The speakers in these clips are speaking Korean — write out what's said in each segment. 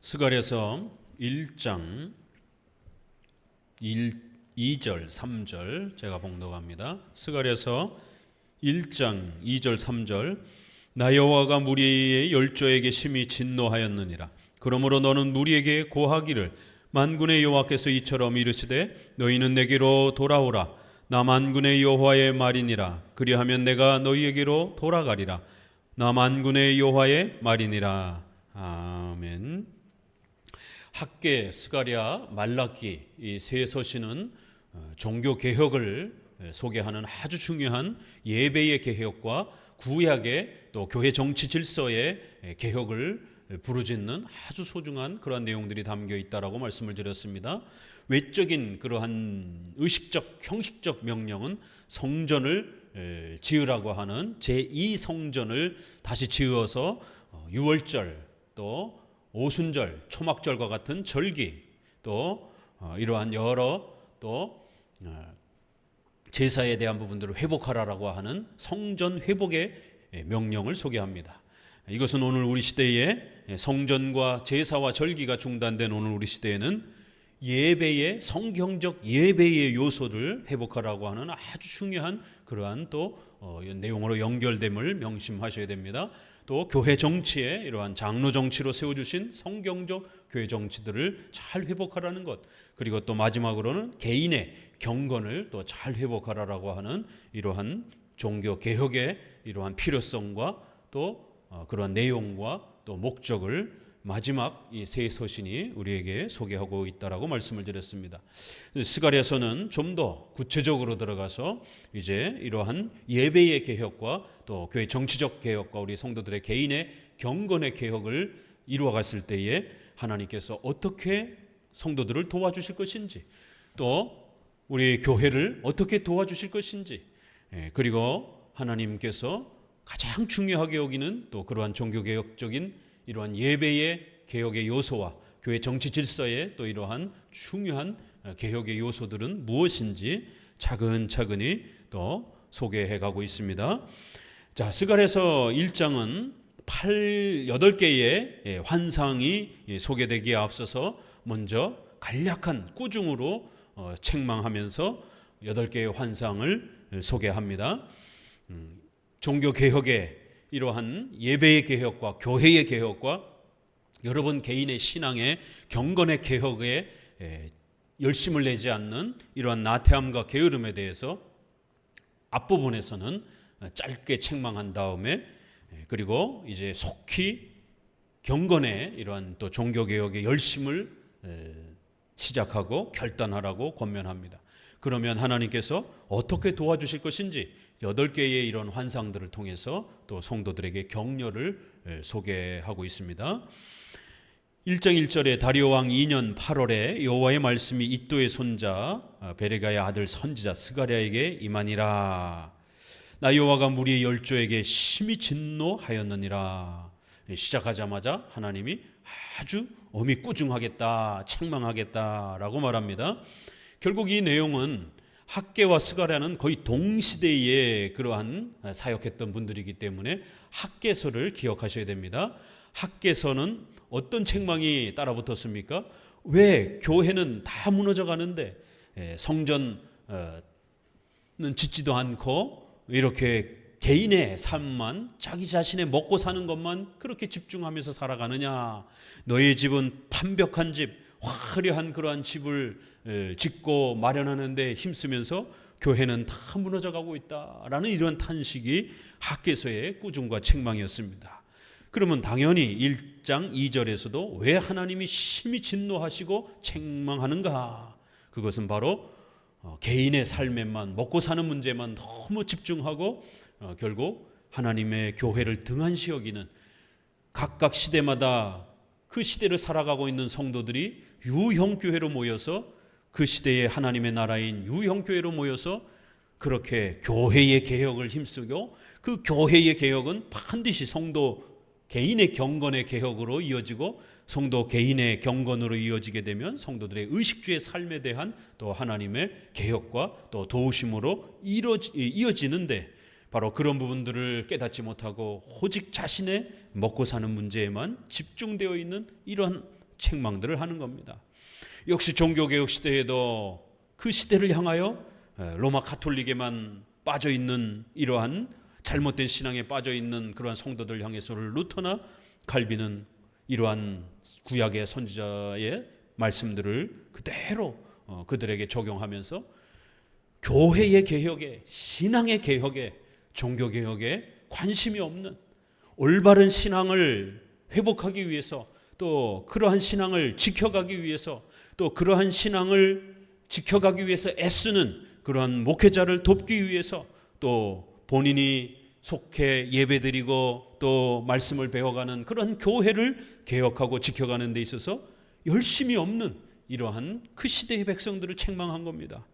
스가랴서 1장 2절 3절 제가 봉독합니다. 스가랴서 1장 2절 3절 나 여호와가 무리의 열조에게 심히 진노하였느니라. 그러므로 너는 무리에게 고하기를 만군의 여호와께서 이처럼 이르시되 너희는 내게로 돌아오라. 나 만군의 여호와의 말이니라. 그리하면 내가 너희에게로 돌아가리라. 나 만군의 여호와의 말이니라. 아멘. 학개, 스가랴, 말라기 이 세 서신은 종교 개혁을 소개하는 아주 중요한 예배의 개혁과 구약의 또 교회 정치 질서의 개혁을 부르짖는 아주 소중한 그러한 내용들이 담겨 있다라고 말씀을 드렸습니다. 외적인 그러한 의식적, 형식적 명령은 성전을 지으라고 하는 제2성전을 다시 지어서 유월절 또 오순절, 초막절과 같은 절기 또 이러한 여러 또 제사에 대한 부분들을 회복하라라고 하는 성전 회복의 명령을 소개합니다. 이것은 오늘 우리 시대에 성전과 제사와 절기가 중단된 오늘 우리 시대에는 예배의 성경적 예배의 요소를 회복하라고 하는 아주 중요한 그러한 또 내용으로 연결됨을 명심하셔야 됩니다. 또 교회 정치에 이러한 장로 정치로 세워주신 성경적 교회 정치들을 잘 회복하라는 것, 그리고 또 마지막으로는 개인의 경건을 또 잘 회복하라라고 하는 이러한 종교 개혁의 이러한 필요성과 또 그러한 내용과 또 목적을 마지막 이 세 서신이 우리에게 소개하고 있다라고 말씀을 드렸습니다. 스가랴서는 좀 더 구체적으로 들어가서 이제 이러한 예배의 개혁과 또 교회 정치적 개혁과 우리 성도들의 개인의 경건의 개혁을 이루어갔을 때에 하나님께서 어떻게 성도들을 도와주실 것인지, 또 우리 교회를 어떻게 도와주실 것인지, 그리고 하나님께서 가장 중요하게 여기는 또 그러한 종교개혁적인 이러한 예배의 개혁의 요소와 교회 정치 질서의 또 이러한 중요한 개혁의 요소들은 무엇인지 차근차근히 또 소개해 가고 있습니다. 자, 스가랴서 1장은 8개의 환상이 소개되기에 앞서서 먼저 간략한 꾸중으로 책망하면서 8개의 환상을 소개합니다. 종교개혁의 이러한 예배의 개혁과 교회의 개혁과 여러분 개인의 신앙의 경건의 개혁에 열심을 내지 않는 이러한 나태함과 게으름에 대해서 앞부분에서는 짧게 책망한 다음에 그리고 이제 속히 경건의 이러한 또 종교개혁의 열심을 시작하고 결단하라고 권면합니다. 그러면 하나님께서 어떻게 도와주실 것인지 8개의 이런 환상들을 통해서 또 성도들에게 격려를 소개하고 있습니다. 1장 1절에 다리오 왕 2년 8월에 여호와의 말씀이 이도의 손자 베레가의 아들 선지자 스가랴에게 임하니라. 나 여호와가 무리의 열조에게 심히 진노하였느니라. 시작하자마자 하나님이 아주 엄히 꾸중하겠다, 책망하겠다라고 말합니다. 결국 이 내용은 학개와 스가랴는 거의 동시대에 그러한 사역했던 분들이기 때문에 학개서를 기억하셔야 됩니다. 학개서는 어떤 책망이 따라붙었습니까? 왜 교회는 다 무너져 가는데 성전은 짓지도 않고 이렇게 개인의 삶만 자기 자신의 먹고 사는 것만 그렇게 집중하면서 살아가느냐. 너희 집은 판벽한 집, 화려한 그러한 집을 짓고 마련하는 데 힘쓰면서 교회는 다 무너져가고 있다라는 이런 탄식이 학개서의 꾸중과 책망이었습니다. 그러면 당연히 1장 2절에서도 왜 하나님이 심히 진노하시고 책망하는가? 그것은 바로 개인의 삶에만 먹고 사는 문제만 너무 집중하고 결국 하나님의 교회를 등한시 여기는 각각 시대마다 그 시대를 살아가고 있는 성도들이 유형교회로 모여서 그 시대의 하나님의 나라인 유형교회로 모여서 그렇게 교회의 개혁을 힘쓰고 그 교회의 개혁은 반드시 성도 개인의 경건의 개혁으로 이어지고 성도 개인의 경건으로 이어지게 되면 성도들의 의식주의 삶에 대한 또 하나님의 개혁과 또 도우심으로 이어지는데 바로 그런 부분들을 깨닫지 못하고 오직 자신의 먹고 사는 문제에만 집중되어 있는 이러한 책망들을 하는 겁니다. 역시 종교개혁 시대에도 그 시대를 향하여 로마 가톨릭에만 빠져있는 이러한 잘못된 신앙에 빠져있는 그러한 성도들 향해서 루터나 칼빈은 이러한 구약의 선지자의 말씀들을 그대로 그들에게 적용하면서 교회의 개혁에, 신앙의 개혁에, 종교개혁에 관심이 없는 올바른 신앙을 회복하기 위해서, 또 그러한 신앙을 지켜가기 위해서, 또 그러한 신앙을 지켜가기 위해서 애쓰는 그러한 목회자를 돕기 위해서, 또 본인이 속해 예배드리고 또 말씀을 배워가는 그런 교회를 개혁하고 지켜가는 데 있어서 열심이 없는 이러한 그 시대의 백성들을 책망한 겁니다.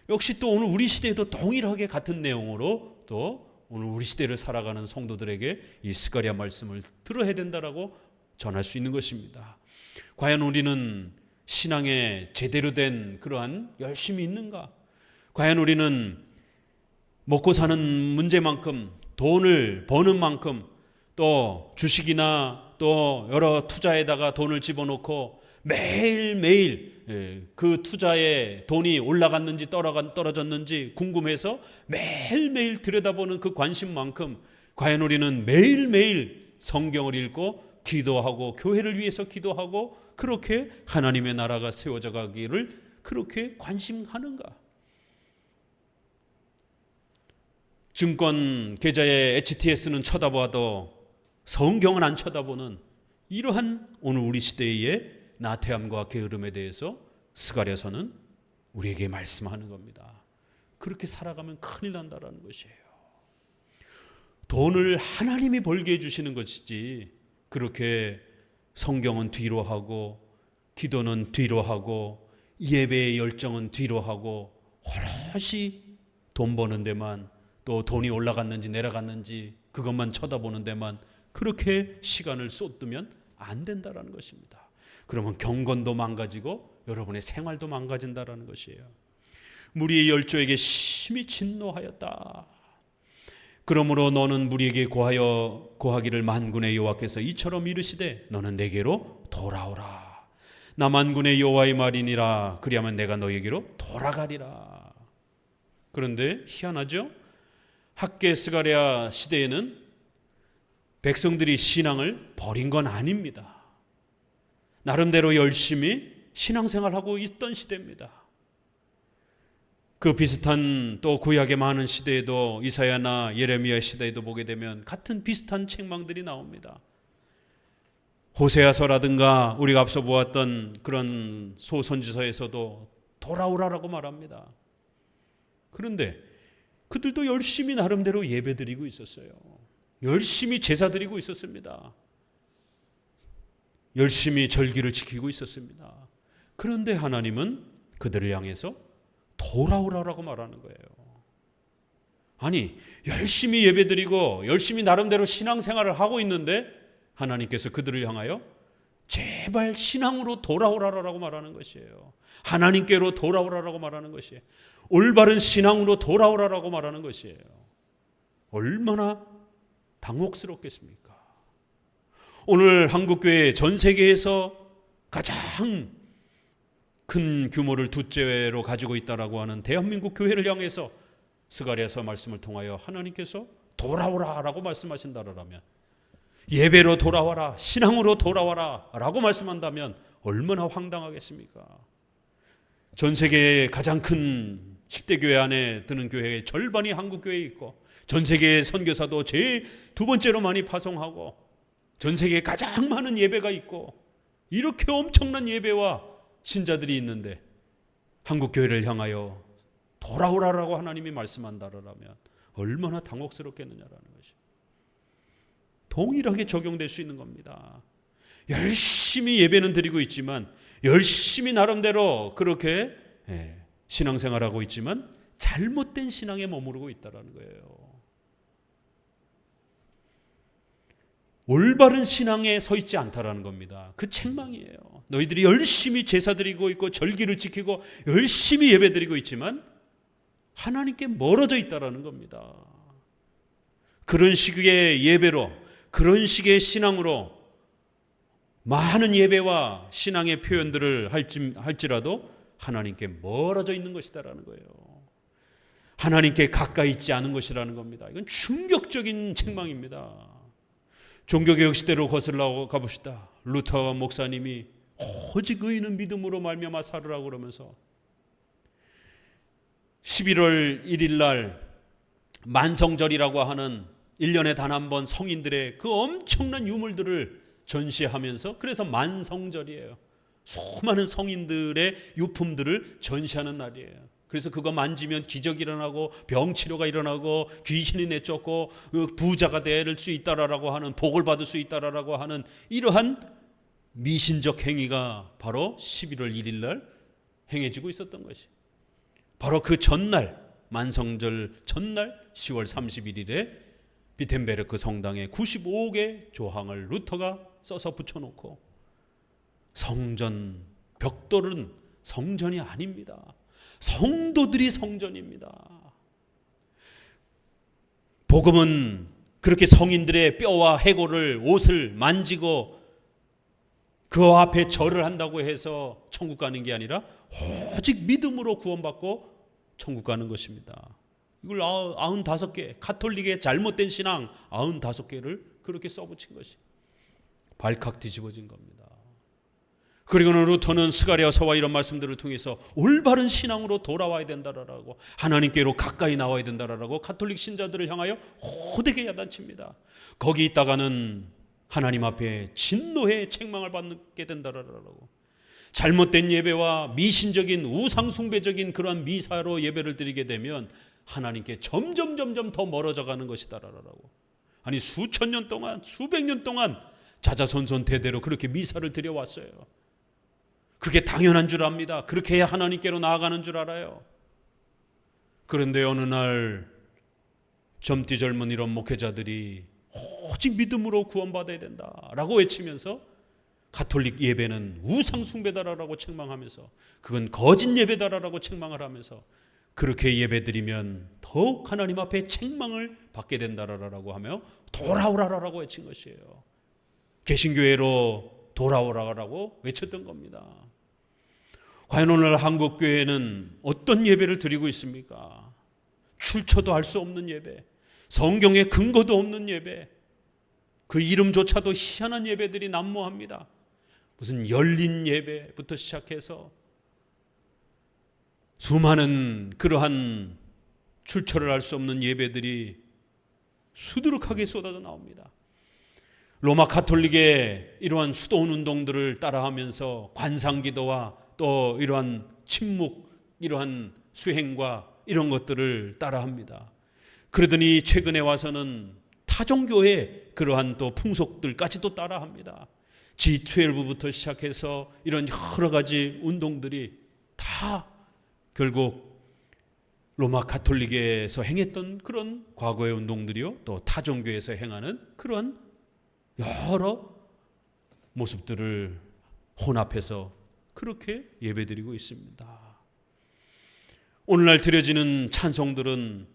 역시 또 오늘 우리 시대에도 동일하게 같은 내용으로 또 오늘 우리 시대를 살아가는 성도들에게 이 스가랴 말씀을 들어야 된다라고 전할 수 있는 것입니다. 과연 우리는 신앙에 제대로 된 그러한 열심이 있는가? 과연 우리는 먹고 사는 문제만큼, 돈을 버는 만큼, 또 주식이나 또 여러 투자에다가 돈을 집어넣고 매일매일 그 투자에 돈이 올라갔는지 떨어졌는지 궁금해서 매일매일 들여다보는 그 관심만큼 과연 우리는 매일매일 성경을 읽고 기도하고 교회를 위해서 기도하고 그렇게 하나님의 나라가 세워져 가기를 그렇게 관심하는가? 증권 계좌의 HTS는 쳐다봐도 성경은 안 쳐다보는 이러한 오늘 우리 시대의 나태함과 게으름에 대해서 스가랴서는 우리에게 말씀하는 겁니다. 그렇게 살아가면 큰일 난다라는 것이에요. 돈을 하나님이 벌게 해주시는 것이지 그렇게 성경은 뒤로 하고 기도는 뒤로 하고 예배의 열정은 뒤로 하고 오롯이 돈 버는 데만, 또 돈이 올라갔는지 내려갔는지 그것만 쳐다보는 데만 그렇게 시간을 쏟으면 안 된다라는 것입니다. 그러면 경건도 망가지고 여러분의 생활도 망가진다라는 것이에요. 무리의 열조에게 심히 진노하였다. 그러므로 너는 무리에게 고하기를 만군의 여호와께서 이처럼 이르시되 너는 내게로 돌아오라. 나 만군의 여호와의 말이니라. 그리하면 내가 너에게로 돌아가리라. 그런데 희한하죠? 학개 스가랴 시대에는 백성들이 신앙을 버린 건 아닙니다. 나름대로 열심히 신앙생활하고 있던 시대입니다. 그 비슷한 또 구약의 많은 시대에도 이사야나 예레미야 시대에도 보게 되면 같은 비슷한 책망들이 나옵니다. 호세아서라든가 우리가 앞서 보았던 그런 소선지서에서도 돌아오라라고 말합니다. 그런데 그들도 열심히 나름대로 예배드리고 있었어요. 열심히 제사 드리고 있었습니다. 열심히 절기를 지키고 있었습니다. 그런데 하나님은 그들을 향해서 돌아오라라고 말하는 거예요. 아니, 열심히 예배드리고 열심히 나름대로 신앙생활을 하고 있는데 하나님께서 그들을 향하여 제발 신앙으로 돌아오라라고 말하는 것이에요. 하나님께로 돌아오라라고 말하는 것이에요. 올바른 신앙으로 돌아오라라고 말하는 것이에요. 얼마나 당혹스럽겠습니까? 오늘 한국교회 전 세계에서 가장 큰 규모를 두째로 가지고 있다라고 하는 대한민국 교회를 향해서 스가랴서 말씀을 통하여 하나님께서 돌아오라라고 말씀하신다라면, 예배로 돌아와라, 신앙으로 돌아와라 라고 말씀한다면 얼마나 황당하겠습니까? 전 세계의 가장 큰 10대 교회 안에 드는 교회의 절반이 한국교회에 있고, 전 세계의 선교사도 제일 두 번째로 많이 파송하고, 전 세계에 가장 많은 예배가 있고, 이렇게 엄청난 예배와 신자들이 있는데 한국교회를 향하여 돌아오라라고 하나님이 말씀한다라면 얼마나 당혹스럽겠느냐라는 것이 동일하게 적용될 수 있는 겁니다. 열심히 예배는 드리고 있지만, 열심히 나름대로 그렇게 신앙생활하고 있지만 잘못된 신앙에 머무르고 있다는 거예요. 올바른 신앙에 서 있지 않다라는 겁니다. 그 책망이에요. 너희들이 열심히 제사 드리고 있고 절기를 지키고 열심히 예배 드리고 있지만 하나님께 멀어져 있다라는 겁니다. 그런 식의 예배로, 그런 식의 신앙으로 많은 예배와 신앙의 표현들을 할지라도 하나님께 멀어져 있는 것이다라는 거예요. 하나님께 가까이 있지 않은 것이라는 겁니다. 이건 충격적인 책망입니다. 종교개혁 시대로 거슬러 가봅시다. 루터 목사님이 오직 의인은 믿음으로 말미암아 살으라고 그러면서 11월 1일 날 만성절이라고 하는 1년에 단 한 번 성인들의 그 엄청난 유물들을 전시하면서, 그래서 만성절이에요. 수많은 성인들의 유품들을 전시하는 날이에요. 그래서 그거 만지면 기적이 일어나고 병치료가 일어나고 귀신이 내쫓고 부자가 될 수 있다라고 하는, 복을 받을 수 있다라고 하는 이러한 미신적 행위가 바로 11월 1일 날 행해지고 있었던 것이, 바로 그 전날, 만성절 전날 10월 31일에 비텐베르크 성당에 95개 조항을 루터가 써서 붙여놓고, 성전, 벽돌은 성전이 아닙니다. 성도들이 성전입니다. 복음은 그렇게 성인들의 뼈와 해골을, 옷을 만지고 그 앞에 절을 한다고 해서 천국 가는 게 아니라 오직 믿음으로 구원받고 천국 가는 것입니다. 이걸 95개, 가톨릭의 잘못된 신앙 95개를 그렇게 써붙인 것이 발칵 뒤집어진 겁니다. 그리고는 루터는 스가랴서와 이런 말씀들을 통해서 올바른 신앙으로 돌아와야 된다라고, 하나님께로 가까이 나와야 된다라고 가톨릭 신자들을 향하여 호되게 야단칩니다. 거기 있다가는 하나님 앞에 진노의 책망을 받게 된다라고, 잘못된 예배와 미신적인 우상숭배적인 그러한 미사로 예배를 드리게 되면 하나님께 점점 더 멀어져 가는 것이다라고. 아니, 수천 년 동안, 수백 년 동안 자자손손 대대로 그렇게 미사를 드려왔어요. 그게 당연한 줄 압니다. 그렇게 해야 하나님께로 나아가는 줄 알아요. 그런데 어느 날 젊디 젊은 이런 목회자들이 오직 믿음으로 구원받아야 된다라고 외치면서 가톨릭 예배는 우상 숭배다라고 책망하면서, 그건 거짓 예배다라고 책망을 하면서, 그렇게 예배드리면 더욱 하나님 앞에 책망을 받게 된다라고 하며 돌아오라라고 외친 것이에요. 개신교회로 돌아오라라고 외쳤던 겁니다. 과연 오늘 한국교회는 어떤 예배를 드리고 있습니까? 출처도 알 수 없는 예배, 성경에 근거도 없는 예배, 그 이름조차도 희한한 예배들이 난무합니다. 무슨 열린 예배부터 시작해서 수많은 그러한 출처를 알 수 없는 예배들이 수두룩하게 쏟아져 나옵니다. 로마 가톨릭의 이러한 수도원 운동들을 따라하면서 관상기도와 또 이러한 침묵, 이러한 수행과 이런 것들을 따라합니다. 그러더니 최근에 와서는 타종교의 그러한 또 풍속들까지도 따라합니다. G12부터 시작해서 이런 여러 가지 운동들이 다 결국 로마 가톨릭에서 행했던 그런 과거의 운동들이요, 또 타종교에서 행하는 그런 여러 모습들을 혼합해서 그렇게 예배드리고 있습니다. 오늘날 드려지는 찬송들은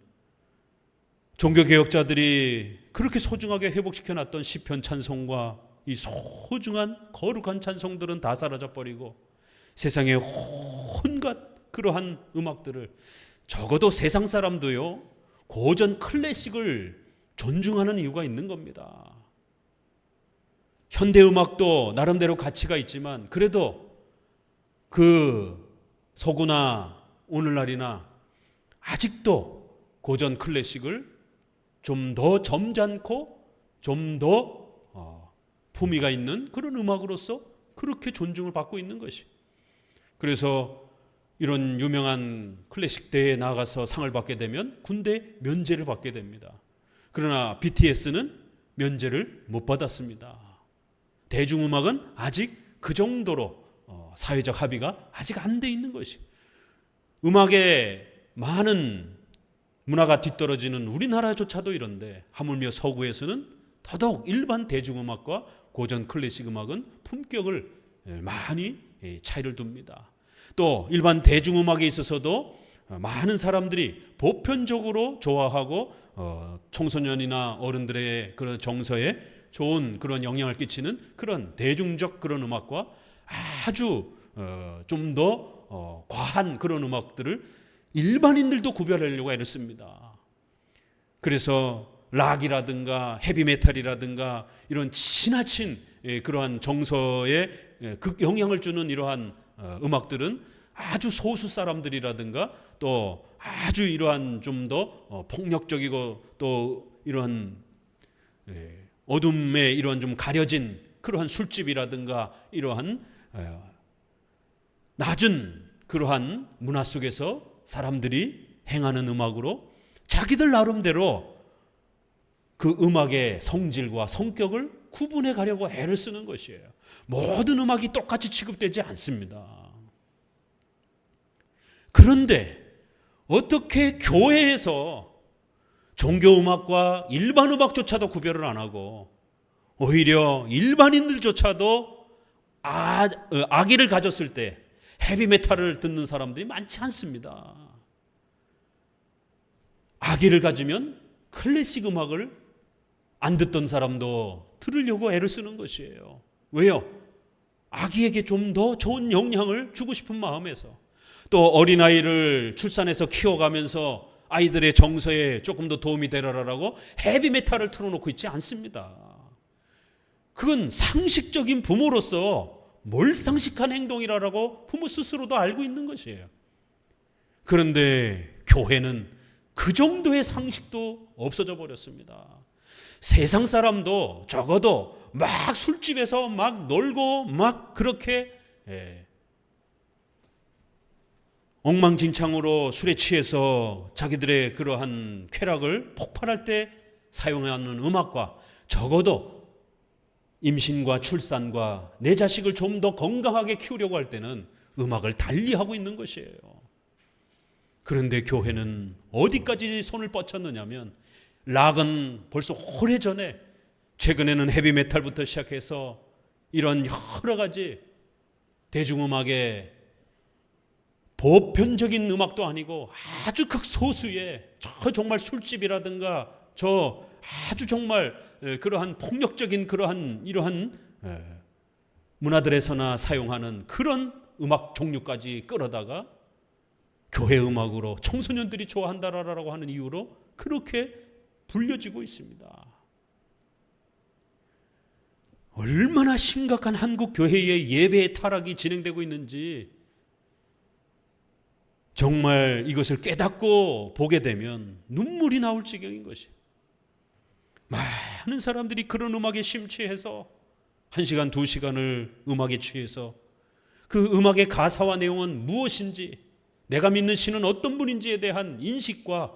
종교개혁자들이 그렇게 소중하게 회복시켜놨던 시편 찬송과 이 소중한 거룩한 찬송들은 다 사라져버리고 세상의 온갖 그러한 음악들을, 적어도 세상 사람도요 고전 클래식을 존중하는 이유가 있는 겁니다. 현대음악도 나름대로 가치가 있지만 그래도 그 서구나 오늘날이나 아직도 고전 클래식을 좀 더 점잖고 좀 더 품위가 있는 그런 음악으로서 그렇게 존중을 받고 있는 것이. 그래서 이런 유명한 클래식 대회에 나가서 상을 받게 되면 군대 면제를 받게 됩니다. 그러나 BTS는 면제를 못 받았습니다. 대중음악은 아직 그 정도로 사회적 합의가 아직 안 돼 있는 것이. 음악에 많은 문화가 뒤떨어지는 우리나라조차도 이런데 하물며 서구에서는 더더욱 일반 대중음악과 고전 클래식 음악은 품격을 많이 차이를 둡니다. 또 일반 대중음악에 있어서도 많은 사람들이 보편적으로 좋아하고 청소년이나 어른들의 그런 정서에 좋은 그런 영향을 끼치는 그런 대중적 그런 음악과 아주 좀 더 과한 그런 음악들을 일반인들도 구별하려고 애를 씁니다. 그래서 락이라든가 헤비메탈이라든가 이런 지나친 그러한 정서에 극영향을 주는 이러한 음악들은 아주 소수 사람들이라든가 또 아주 이러한 좀 더 폭력적이고 또 이러한 어둠에 이러한 좀 가려진 그러한 술집이라든가 이러한 낮은 그러한 문화 속에서 사람들이 행하는 음악으로 자기들 나름대로 그 음악의 성질과 성격을 구분해 가려고 애를 쓰는 것이에요. 모든 음악이 똑같이 취급되지 않습니다. 그런데 어떻게 교회에서 종교음악과 일반 음악조차도 구별을 안 하고 오히려 일반인들조차도 악의를 가졌을 때 헤비메탈을 듣는 사람들이 많지 않습니다. 악의를 가지면 클래식 음악을 안 듣던 사람도 들으려고 애를 쓰는 것이에요. 왜요? 아기에게 좀 더 좋은 영향을 주고 싶은 마음에서, 또 어린아이를 출산해서 키워가면서 아이들의 정서에 조금 더 도움이 되라라고 헤비메탈을 틀어놓고 있지 않습니다. 그건 상식적인 부모로서 몰상식한 행동이라고 부모 스스로도 알고 있는 것이에요. 그런데 교회는 그 정도의 상식도 없어져 버렸습니다. 세상 사람도 적어도 막 술집에서 막 놀고 막 그렇게 엉망진창으로 술에 취해서 자기들의 그러한 쾌락을 폭발할 때 사용하는 음악과 적어도 임신과 출산과 내 자식을 좀 더 건강하게 키우려고 할 때는 음악을 달리하고 있는 것이에요. 그런데 교회는 어디까지 손을 뻗쳤느냐면 락은 벌써 오래전에, 최근에는 헤비메탈부터 시작해서 이런 여러 가지 대중음악의 보편적인 음악도 아니고 아주 극소수의 저 정말 술집이라든가 저 아주 정말 그러한 폭력적인 그러한 이러한 문화들에서나 사용하는 그런 음악 종류까지 끌어다가 교회 음악으로 청소년들이 좋아한다라고 하는 이유로 그렇게 불려지고 있습니다. 얼마나 심각한 한국 교회의 예배의 타락이 진행되고 있는지 정말 이것을 깨닫고 보게 되면 눈물이 나올 지경인 것이. 많은 사람들이 그런 음악에 심취해서 1시간, 2시간을 음악에 취해서 그 음악의 가사와 내용은 무엇인지, 내가 믿는 신은 어떤 분인지에 대한 인식과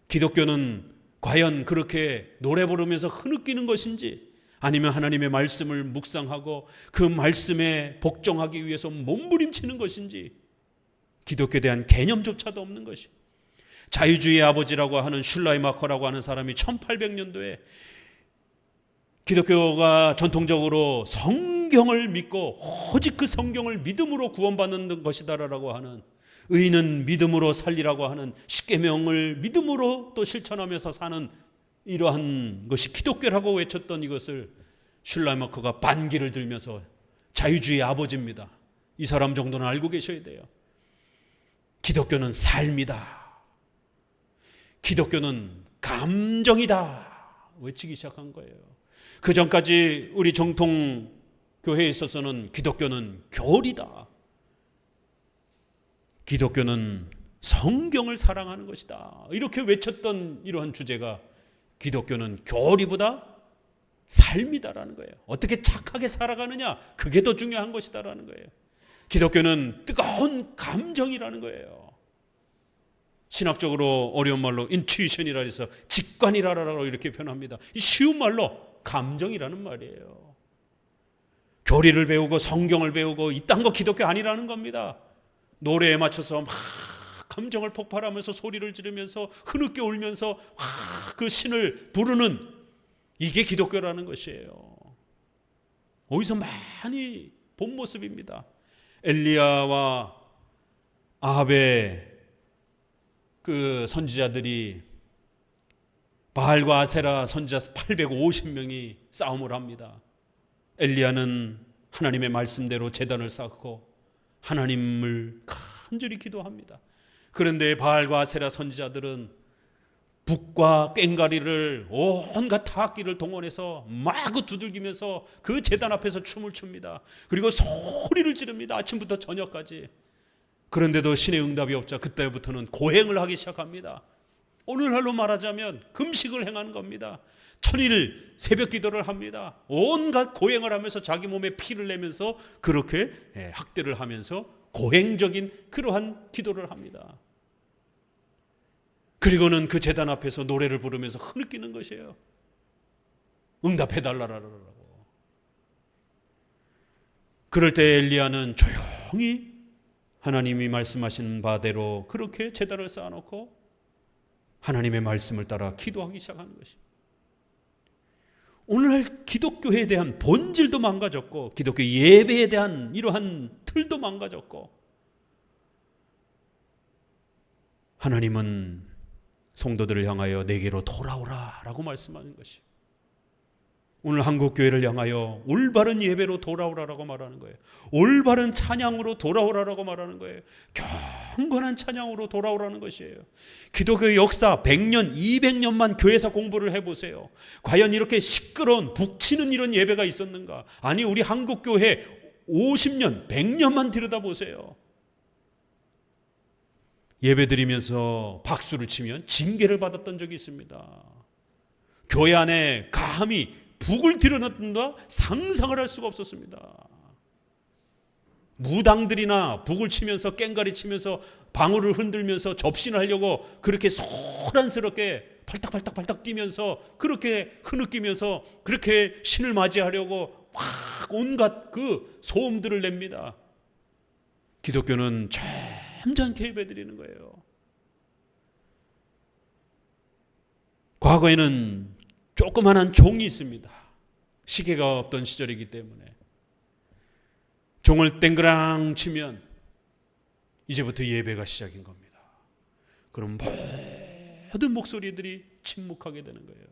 기독교는 과연 그렇게 노래 부르면서 흐느끼는 것인지 아니면 하나님의 말씀을 묵상하고 그 말씀에 복종하기 위해서 몸부림치는 것인지 기독교에 대한 개념조차도 없는 것이. 자유주의의 아버지라고 하는 슐라이마커라고 하는 사람이 1800년도에 기독교가 전통적으로 성경을 믿고 오직 그 성경을 믿음으로 구원받는 것이다라고 하는, 의인은 믿음으로 살리라고 하는 십계명을 믿음으로 또 실천하면서 사는 이러한 것이 기독교라고 외쳤던 이것을 슐라이마커가 반기를 들면서 자유주의의 아버지입니다. 이 사람 정도는 알고 계셔야 돼요. 기독교는 삶이다. 기독교는 감정이다. 외치기 시작한 거예요. 그 전까지 우리 정통 교회에 있어서는 기독교는 교리다. 기독교는 성경을 사랑하는 것이다. 이렇게 외쳤던 이러한 주제가 기독교는 교리보다 삶이다라는 거예요. 어떻게 착하게 살아가느냐, 그게 더 중요한 것이다라는 거예요. 기독교는 뜨거운 감정이라는 거예요. 신학적으로 어려운 말로 인투이션이라 해서 직관이라고 이렇게 표현합니다. 이 쉬운 말로 감정이라는 말이에요. 교리를 배우고 성경을 배우고 이딴 거 기독교 아니라는 겁니다. 노래에 맞춰서 막 감정을 폭발하면서 소리를 지르면서 흐느껴 울면서 막 그 신을 부르는, 이게 기독교라는 것이에요. 어디서 많이 본 모습입니다. 엘리야와 아합의 그 선지자들이 바알과 아세라 선지자 850명이 싸움을 합니다. 엘리야는 하나님의 말씀대로 제단을 쌓고 하나님을 간절히 기도합니다. 그런데 바알과 아세라 선지자들은 북과 꽹과리를 온갖 타악기를 동원해서 마구 두들기면서 그 제단 앞에서 춤을 춥니다. 그리고 소리를 지릅니다. 아침부터 저녁까지. 그런데도 신의 응답이 없자 그때부터는 고행을 하기 시작합니다. 오늘날로 말하자면 금식을 행하는 겁니다. 천일 새벽 기도를 합니다. 온갖 고행을 하면서 자기 몸에 피를 내면서 그렇게 학대를 하면서 고행적인 그러한 기도를 합니다. 그리고는 그 제단 앞에서 노래를 부르면서 흐느끼는 것이에요. 응답해달라라고. 그럴 때 엘리야는 조용히 하나님이 말씀하신 바대로 그렇게 제단을 쌓아놓고 하나님의 말씀을 따라 기도하기 시작하는 것입니다. 오늘날 기독교에 대한 본질도 망가졌고 기독교 예배에 대한 이러한 틀도 망가졌고 하나님은 성도들을 향하여 내게로 돌아오라 라고 말씀하는 것이 오늘 한국교회를 향하여 올바른 예배로 돌아오라라고 말하는 거예요. 올바른 찬양으로 돌아오라라고 말하는 거예요. 경건한 찬양으로 돌아오라는 것이에요. 기독교의 역사 100년, 200년만 교회에서 공부를 해보세요. 과연 이렇게 시끄러운 북치는 이런 예배가 있었는가? 아니 우리 한국교회 50년, 100년만 들여다보세요. 예배드리면서 박수를 치면 징계를 받았던 적이 있습니다. 교회 안에 감히 북을 드러냈던가 상상을 할 수가 없었습니다. 무당들이나 북을 치면서 꽹과리 치면서 방울을 흔들면서 접신을 하려고 그렇게 소란스럽게 팔딱팔딱 뛰면서 그렇게 흐느끼면서 그렇게 신을 맞이하려고 막 온갖 그 소음들을 냅니다. 기독교는 점잖게 예배드리는 거예요. 과거에는 조그만한 종이 있습니다. 시계가 없던 시절이기 때문에 종을 땡그랑 치면 이제부터 예배가 시작인 겁니다. 그럼 모든 목소리들이 침묵하게 되는 거예요.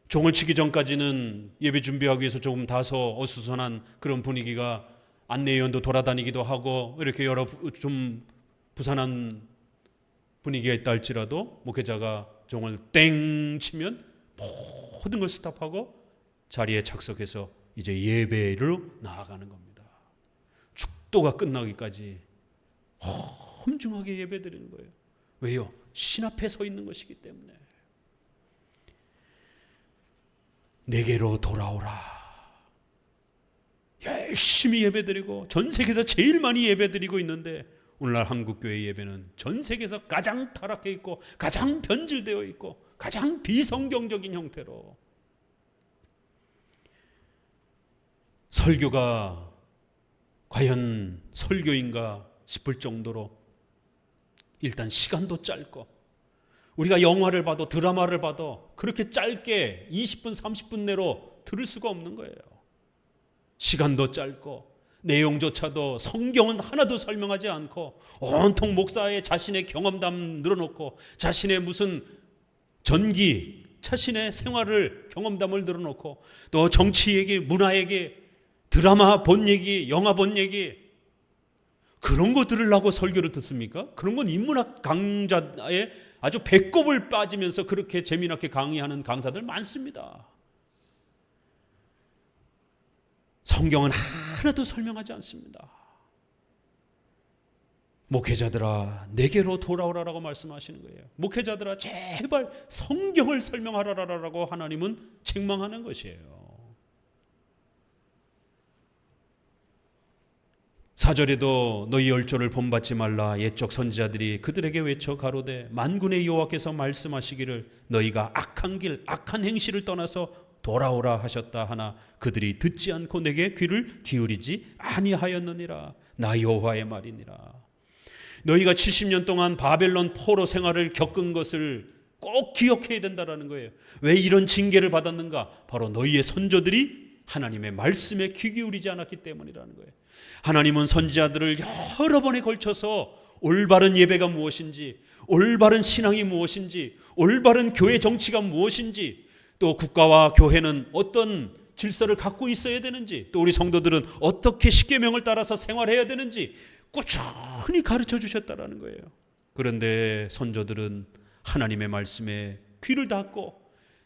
종을 치기 전까지는 예배 준비하기 위해서 조금 다소 어수선한 그런 분위기가 안내위원도 돌아다니기도 하고 이렇게 여러 좀 부산한 분위기가 있다 할지라도 목회자가 종을 땡 치면 모든 걸 스탑하고 자리에 착석해서 이제 예배로 나아가는 겁니다. 축도가 끝나기까지 험중하게 예배드리는 거예요. 왜요? 신 앞에 서 있는 것이기 때문에. 내게로 돌아오라. 열심히 예배드리고 전 세계에서 제일 많이 예배드리고 있는데 오늘날 한국교회 예배는 전 세계에서 가장 타락해 있고 가장 변질되어 있고 가장 비성경적인 형태로 설교가 과연 설교인가 싶을 정도로 일단 시간도 짧고 우리가 영화를 봐도 드라마를 봐도 그렇게 짧게 20분 30분 내로 들을 수가 없는 거예요. 시간도 짧고 내용조차도 성경은 하나도 설명하지 않고 온통 목사의 자신의 경험담 늘어놓고 자신의 무슨 전기 자신의 생활을 경험담을 늘어놓고 또 정치 얘기, 문화 얘기, 드라마 본 얘기, 영화 본 얘기 그런 거 들으려고 설교를 듣습니까? 그런 건 인문학 강좌에 아주 배꼽을 빠지면서 그렇게 재미나게 강의하는 강사들 많습니다. 성경은 하나도 설명하지 않습니다. 목회자들아 내게로 돌아오라라고 말씀하시는 거예요. 목회자들아 제발 성경을 설명하라라고 하나님은 책망하는 것이에요. 4절에도 너희 열조를 본받지 말라 옛적 선지자들이 그들에게 외쳐 가로되 만군의 여호와께서 말씀하시기를 너희가 악한 길 악한 행실을 떠나서 돌아오라 하셨다 하나 그들이 듣지 않고 내게 귀를 기울이지 아니하였느니라. 나 여호와의 말이니라. 너희가 70년 동안 바벨론 포로 생활을 겪은 것을 꼭 기억해야 된다라는 거예요. 왜 이런 징계를 받았는가? 바로 너희의 선조들이 하나님의 말씀에 귀 기울이지 않았기 때문이라는 거예요. 하나님은 선지자들을 여러 번에 걸쳐서 올바른 예배가 무엇인지, 올바른 신앙이 무엇인지, 올바른 교회 정치가 무엇인지, 또 국가와 교회는 어떤 질서를 갖고 있어야 되는지, 또 우리 성도들은 어떻게 십계명을 따라서 생활해야 되는지 꾸준히 가르쳐 주셨다라는 거예요. 그런데 선조들은 하나님의 말씀에 귀를 닫고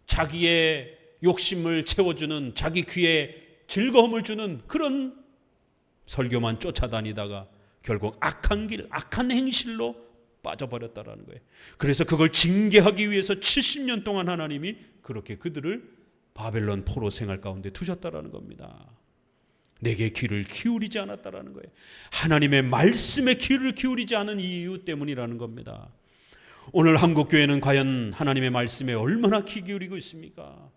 자기의 욕심을 채워주는, 자기 귀에 즐거움을 주는 그런 설교만 쫓아다니다가 결국 악한 길, 악한 행실로 빠져버렸다라는 거예요. 그래서 그걸 징계하기 위해서 70년 동안 하나님이 그렇게 그들을 바벨론 포로 생활 가운데 두셨다라는 겁니다. 내게 귀를 기울이지 않았다라는 거예요. 하나님의 말씀에 귀를 기울이지 않은 이유 때문이라는 겁니다. 오늘 한국교회는 과연 하나님의 말씀에 얼마나 귀 기울이고 있습니까?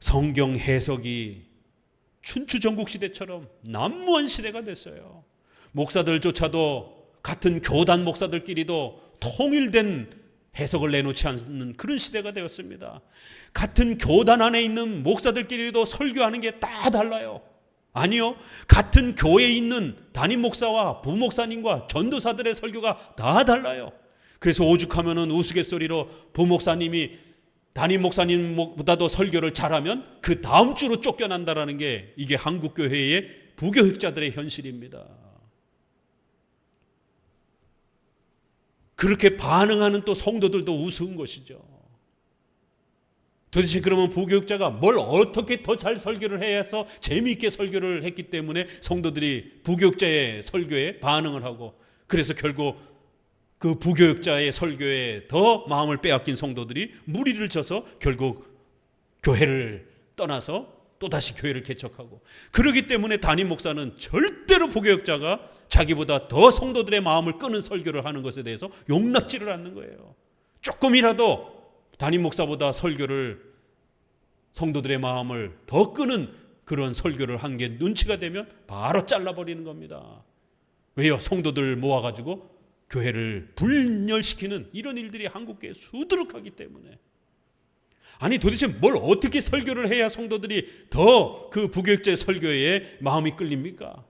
성경 해석이 춘추전국 시대처럼 난무한 시대가 됐어요. 목사들조차도 같은 교단 목사들끼리도 통일된 해석을 내놓지 않는 그런 시대가 되었습니다. 같은 교단 안에 있는 목사들끼리도 설교하는 게 다 달라요. 아니요, 같은 교회에 있는 담임 목사와 부목사님과 전도사들의 설교가 다 달라요. 그래서 오죽하면은 우스갯소리로 부목사님이 담임 목사님보다도 설교를 잘하면 그 다음 주로 쫓겨난다라는 게 이게 한국 교회의 부교육자들의 현실입니다. 그렇게 반응하는 또 성도들도 우스운 것이죠. 도대체 그러면 부교육자가 뭘 어떻게 더 잘 설교를 해야 해서 재미있게 설교를 했기 때문에 성도들이 부교육자의 설교에 반응을 하고, 그래서 결국 그 부교육자의 설교에 더 마음을 빼앗긴 성도들이 무리를 져서 결국 교회를 떠나서 또다시 교회를 개척하고, 그러기 때문에 담임 목사는 절대로 부교육자가 자기보다 더 성도들의 마음을 끄는 설교를 하는 것에 대해서 용납지를 않는 거예요. 조금이라도 담임 목사보다 설교를, 성도들의 마음을 더 끄는 그런 설교를 한 게 눈치가 되면 바로 잘라버리는 겁니다. 왜요? 성도들 모아가지고 교회를 분열시키는 이런 일들이 한국교회에 수두룩하기 때문에. 아니 도대체 뭘 어떻게 설교를 해야 성도들이 더 그 부교육자의 설교에 마음이 끌립니까?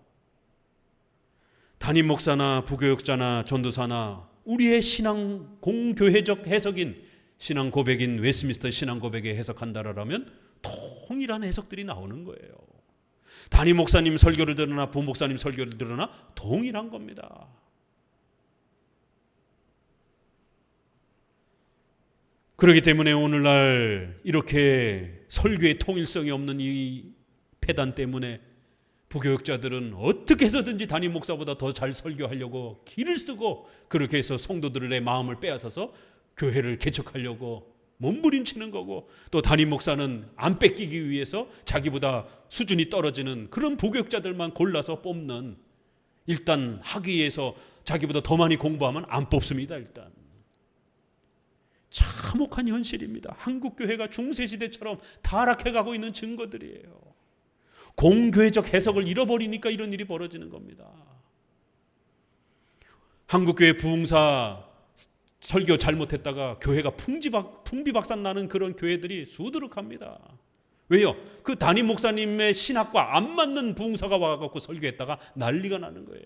담임 목사나 부교육자나 전도사나 우리의 신앙 공교회적 해석인 신앙 고백인 웨스트민스터 신앙 고백에 해석한다라면 통일한 해석들이 나오는 거예요. 담임 목사님 설교를 들으나 부목사님 설교를 들으나 동일한 겁니다. 그렇기 때문에 오늘날 이렇게 설교의 통일성이 없는 이 폐단 때문에 부교육자들은 어떻게 해서든지 담임 목사보다 더 잘 설교하려고 기를 쓰고, 그렇게 해서 성도들의 마음을 빼앗아서 교회를 개척하려고 몸부림치는 거고, 또 담임 목사는 안 뺏기기 위해서 자기보다 수준이 떨어지는 그런 부교육자들만 골라서 뽑는, 일단 학위에서 자기보다 더 많이 공부하면 안 뽑습니다. 일단 참혹한 현실입니다. 한국교회가 중세시대처럼 타락해가고 있는 증거들이에요. 공교회적 해석을 잃어버리니까 이런 일이 벌어지는 겁니다. 한국교회 부흥사 설교 잘못했다가 교회가 풍비박산 나는 그런 교회들이 수두룩합니다. 왜요? 그 담임 목사님의 신학과 안 맞는 부흥사가 와갖고 설교했다가 난리가 나는 거예요.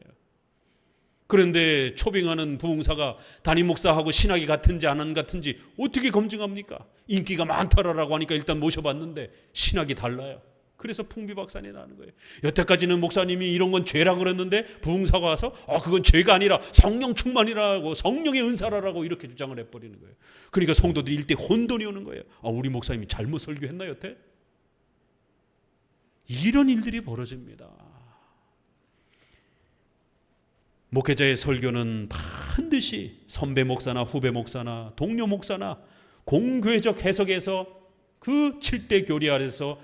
그런데 초빙하는 부흥사가 담임 목사하고 신학이 같은지 안 같은지 어떻게 검증합니까? 인기가 많더라라고 하니까 일단 모셔봤는데 신학이 달라요. 그래서 풍비박산이 나는 거예요. 여태까지는 목사님이 이런 건 죄라고 그랬는데 부흥사가 와서 그건 죄가 아니라 성령 충만이라고, 성령의 은사라고 이렇게 주장을 해버리는 거예요. 그러니까 성도들이 일대 혼돈이 오는 거예요. 우리 목사님이 잘못 설교했나 여태? 이런 일들이 벌어집니다. 목회자의 설교는 반드시 선배 목사나 후배 목사나 동료 목사나 공교회적 해석에서 그 7대 교리 아래서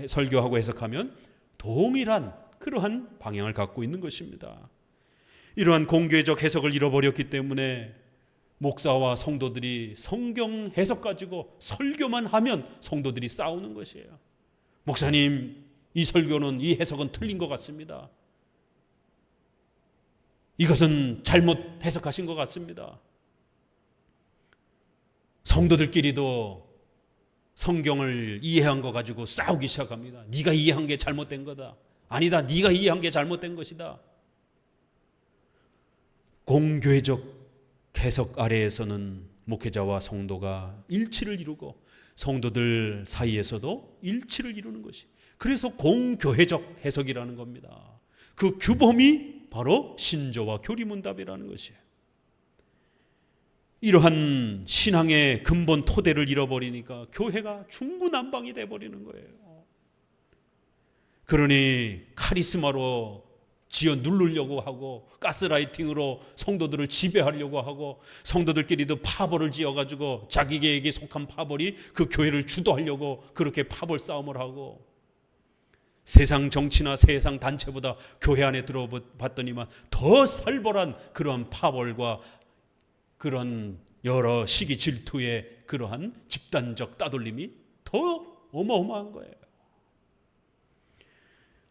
설교하고 해석하면 동일한 그러한 방향을 갖고 있는 것입니다. 이러한 공교회적 해석을 잃어버렸기 때문에 목사와 성도들이 성경 해석 가지고 설교만 하면 성도들이 싸우는 것이에요. 목사님, 이 설교는, 이 해석은 틀린 것 같습니다. 이것은 잘못 해석하신 것 같습니다. 성도들끼리도 성경을 이해한 거 가지고 싸우기 시작합니다. 네가 이해한 게 잘못된 거다. 아니다, 네가 이해한 게 잘못된 것이다. 공교회적 해석 아래에서는 목회자와 성도가 일치를 이루고 성도들 사이에서도 일치를 이루는 것이, 그래서 공교회적 해석이라는 겁니다. 그 규범이 바로 신조와 교리문답이라는 것이에요. 이러한 신앙의 근본 토대를 잃어버리니까 교회가 중구난방이 돼버리는 거예요. 그러니 카리스마로 지어 누르려고 하고 가스라이팅으로 성도들을 지배하려고 하고 성도들끼리도 파벌을 지어가지고 자기에게 속한 파벌이 그 교회를 주도하려고 그렇게 파벌 싸움을 하고, 세상 정치나 세상 단체보다 교회 안에 들어봤더니만 더 살벌한 그러한 파벌과 그런 여러 시기 질투의 그러한 집단적 따돌림이 더 어마어마한 거예요.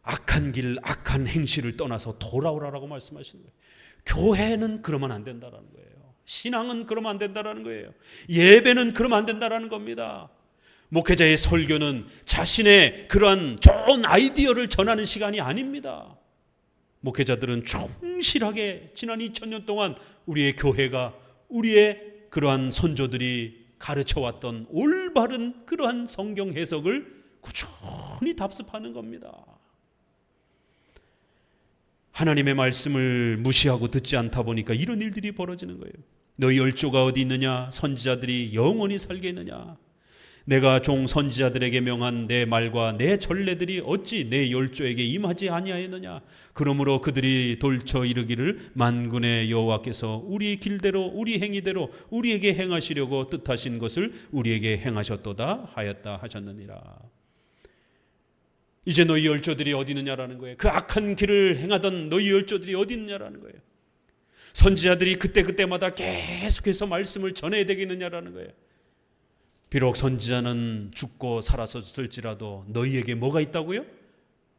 악한 길, 악한 행실을 떠나서 돌아오라라고 말씀하시는 거예요. 교회는 그러면 안 된다라는 거예요. 신앙은 그러면 안 된다라는 거예요. 예배는 그러면 안 된다라는 겁니다. 목회자의 설교는 자신의 그러한 좋은 아이디어를 전하는 시간이 아닙니다. 목회자들은 충실하게 지난 2000년 동안 우리의 교회가, 우리의 그러한 선조들이 가르쳐왔던 올바른 그러한 성경 해석을 꾸준히 답습하는 겁니다. 하나님의 말씀을 무시하고 듣지 않다 보니까 이런 일들이 벌어지는 거예요. 너희 열조가 어디 있느냐? 선지자들이 영원히 살게 있느냐? 내가 종 선지자들에게 명한 내 말과 내 전례들이 어찌 내 열조에게 임하지 아니하였느냐? 그러므로 그들이 돌쳐 이르기를 만군의 여호와께서 우리 길대로 우리 행위대로 우리에게 행하시려고 뜻하신 것을 우리에게 행하셨도다 하였다 하셨느니라. 이제 너희 열조들이 어디 있느냐라는 거예요. 그 악한 길을 행하던 너희 열조들이 어디 있느냐라는 거예요. 선지자들이 그때마다 계속해서 말씀을 전해야 되겠느냐라는 거예요. 비록 선지자는 죽고 살았을지라도 너희에게 뭐가 있다고요?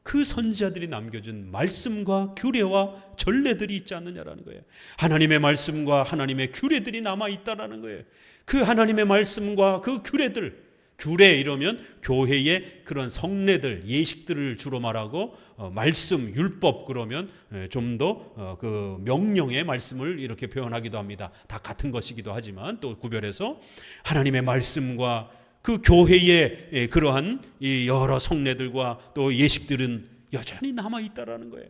그 선지자들이 남겨준 말씀과 규례와 전례들이 있지 않느냐라는 거예요. 하나님의 말씀과 하나님의 규례들이 남아있다라는 거예요. 그 하나님의 말씀과 그 규례들, 규례 이러면 교회의 그런 성례들, 예식들을 주로 말하고 말씀, 율법 그러면 좀 더 그 명령의 말씀을 이렇게 표현하기도 합니다. 다 같은 것이기도 하지만 또 구별해서 하나님의 말씀과 그 교회의 그러한 이 여러 성례들과 또 예식들은 여전히 남아있다라는 거예요.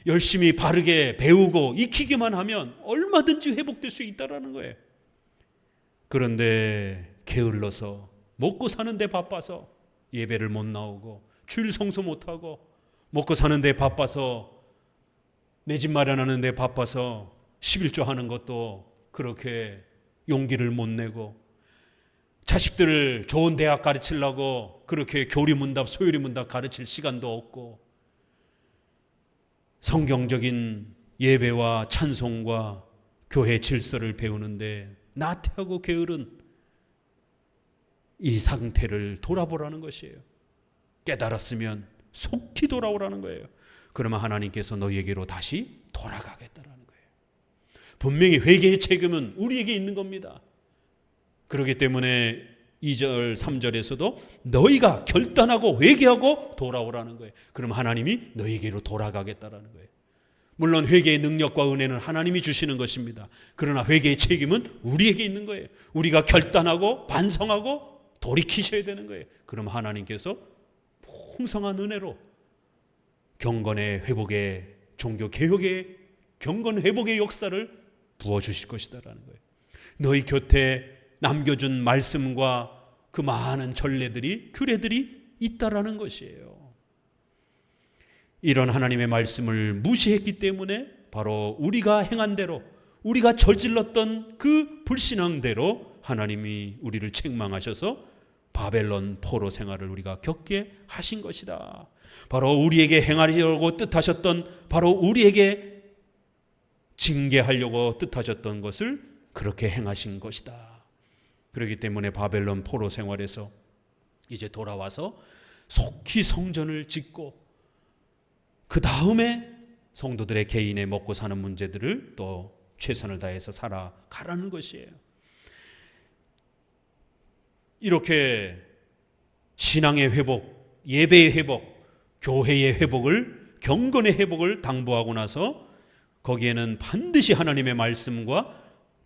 열심히 바르게 배우고 익히기만 하면 얼마든지 회복될 수 있다라는 거예요. 그런데 게을러서 먹고 사는데 바빠서 예배를 못 나오고 주일 성수 못하고 먹고 사는데 바빠서 내 집 마련하는데 바빠서 11조 하는 것도 그렇게 용기를 못 내고, 자식들을 좋은 대학 가르치려고 그렇게 교리문답 소요리문답 가르칠 시간도 없고, 성경적인 예배와 찬송과 교회 질서를 배우는데 나태하고 게으른 이 상태를 돌아보라는 것이에요. 깨달았으면 속히 돌아오라는 거예요. 그러면 하나님께서 너희에게로 다시 돌아가겠다라는 거예요. 분명히 회개의 책임은 우리에게 있는 겁니다. 그렇기 때문에 2절 3절에서도 너희가 결단하고 회개하고 돌아오라는 거예요. 그럼 하나님이 너희에게로 돌아가겠다라는 거예요. 물론 회개의 능력과 은혜는 하나님이 주시는 것입니다. 그러나 회개의 책임은 우리에게 있는 거예요. 우리가 결단하고 반성하고 돌이키셔야 되는 거예요. 그럼 하나님께서 풍성한 은혜로 경건의 회복의, 종교 개혁의 경건 회복의 역사를 부어주실 것이다라는 거예요. 너희 곁에 남겨준 말씀과 그 많은 전례들이, 규례들이 있다라는 것이에요. 이런 하나님의 말씀을 무시했기 때문에 바로 우리가 행한 대로, 우리가 저질렀던 그 불신앙대로 하나님이 우리를 책망하셔서 바벨론 포로 생활을 우리가 겪게 하신 것이다. 바로 우리에게 행하려고 뜻하셨던, 바로 우리에게 징계하려고 뜻하셨던 것을 그렇게 행하신 것이다. 그렇기 때문에 바벨론 포로 생활에서 이제 돌아와서 속히 성전을 짓고 그 다음에 성도들의 개인의 먹고 사는 문제들을 또 최선을 다해서 살아가라는 것이에요. 이렇게 신앙의 회복, 예배의 회복, 교회의 회복을, 경건의 회복을 당부하고 나서 거기에는 반드시 하나님의 말씀과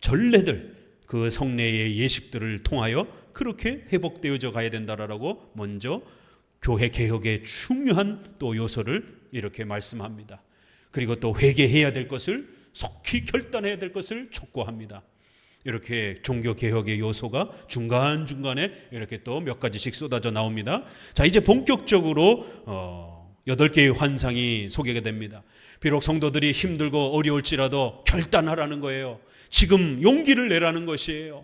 전례들, 그 성례의 예식들을 통하여 그렇게 회복되어져 가야 된다라고 먼저 교회 개혁의 중요한 또 요소를 이렇게 말씀합니다. 그리고 또 회개해야 될 것을 속히 결단해야 될 것을 촉구합니다. 이렇게 종교 개혁의 요소가 중간중간에 이렇게 또 몇 가지씩 쏟아져 나옵니다. 자, 이제 본격적으로 8개의 환상이 소개가 됩니다. 비록 성도들이 힘들고 어려울지라도 결단하라는 거예요. 지금 용기를 내라는 것이에요.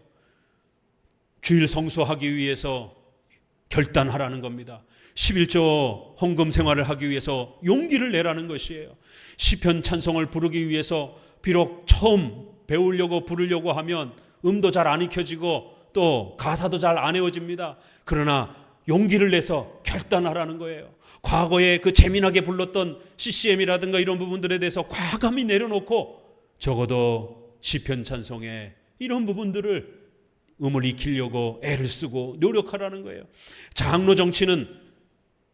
주일 성수하기 위해서 결단하라는 겁니다. 11조 헌금 생활을 하기 위해서 용기를 내라는 것이에요. 시편 찬송을 부르기 위해서 비록 처음 배우려고 부르려고 하면 음도 잘 안 익혀지고 또 가사도 잘 안 외워집니다. 그러나 용기를 내서 결단하라는 거예요. 과거에 그 재미나게 불렀던 CCM이라든가 이런 부분들에 대해서 과감히 내려놓고 적어도 시편 찬송에 이런 부분들을 음을 익히려고 애를 쓰고 노력하라는 거예요. 장로 정치는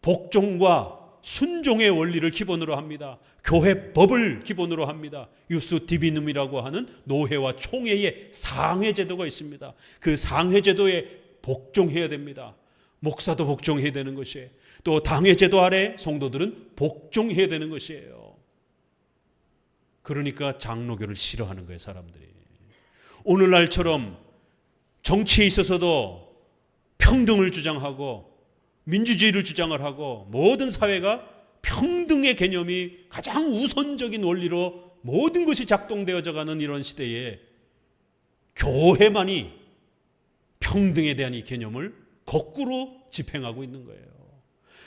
복종과 순종의 원리를 기본으로 합니다. 교회법을 기본으로 합니다. 유스 디비눔이라고 하는 노회와 총회의 상회제도가 있습니다. 그 상회제도에 복종해야 됩니다. 목사도 복종해야 되는 것이에요. 또 당회제도 아래 성도들은 복종해야 되는 것이에요. 그러니까 장로교를 싫어하는 거예요, 사람들이. 오늘날처럼 정치에 있어서도 평등을 주장하고 민주주의를 주장을 하고 모든 사회가 평등의 개념이 가장 우선적인 원리로 모든 것이 작동되어져 가는 이런 시대에 교회만이 평등에 대한 이 개념을 거꾸로 집행하고 있는 거예요.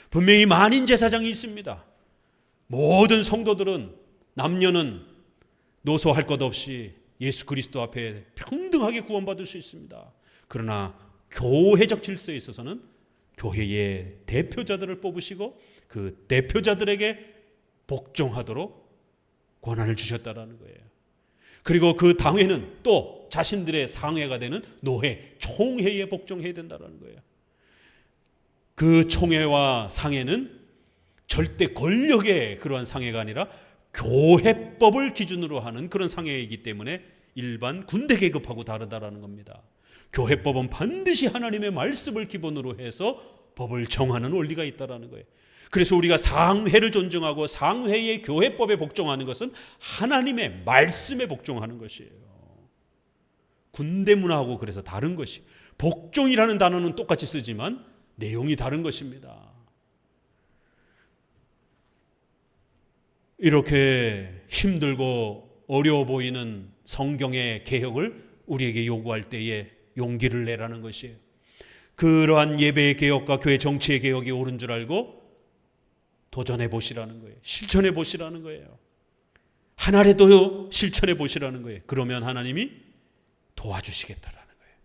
분명히 만인 제사장이 있습니다. 모든 성도들은 남녀는 노소할 것 없이 예수 그리스도 앞에 평등하게 구원받을 수 있습니다. 그러나 교회적 질서에 있어서는 교회의 대표자들을 뽑으시고 그 대표자들에게 복종하도록 권한을 주셨다라는 거예요. 그리고 그 당회는 또 자신들의 상회가 되는 노회, 총회에 복종해야 된다는 거예요. 그 총회와 상회는 절대 권력의 그러한 상회가 아니라 교회법을 기준으로 하는 그런 상회이기 때문에 일반 군대 계급하고 다르다라는 겁니다. 교회법은 반드시 하나님의 말씀을 기본으로 해서 법을 정하는 원리가 있다라는 거예요. 그래서 우리가 상회를 존중하고 상회의 교회법에 복종하는 것은 하나님의 말씀에 복종하는 것이에요. 군대 문화하고 그래서 다른 것이, 복종이라는 단어는 똑같이 쓰지만 내용이 다른 것입니다. 이렇게 힘들고 어려워 보이는 성경의 개혁을 우리에게 요구할 때에 용기를 내라는 것이에요. 그러한 예배의 개혁과 교회 정치의 개혁이 옳은 줄 알고 도전해 보시라는 거예요. 실천해 보시라는 거예요. 하나라도 실천해 보시라는 거예요. 그러면 하나님이 도와주시겠다라는 거예요.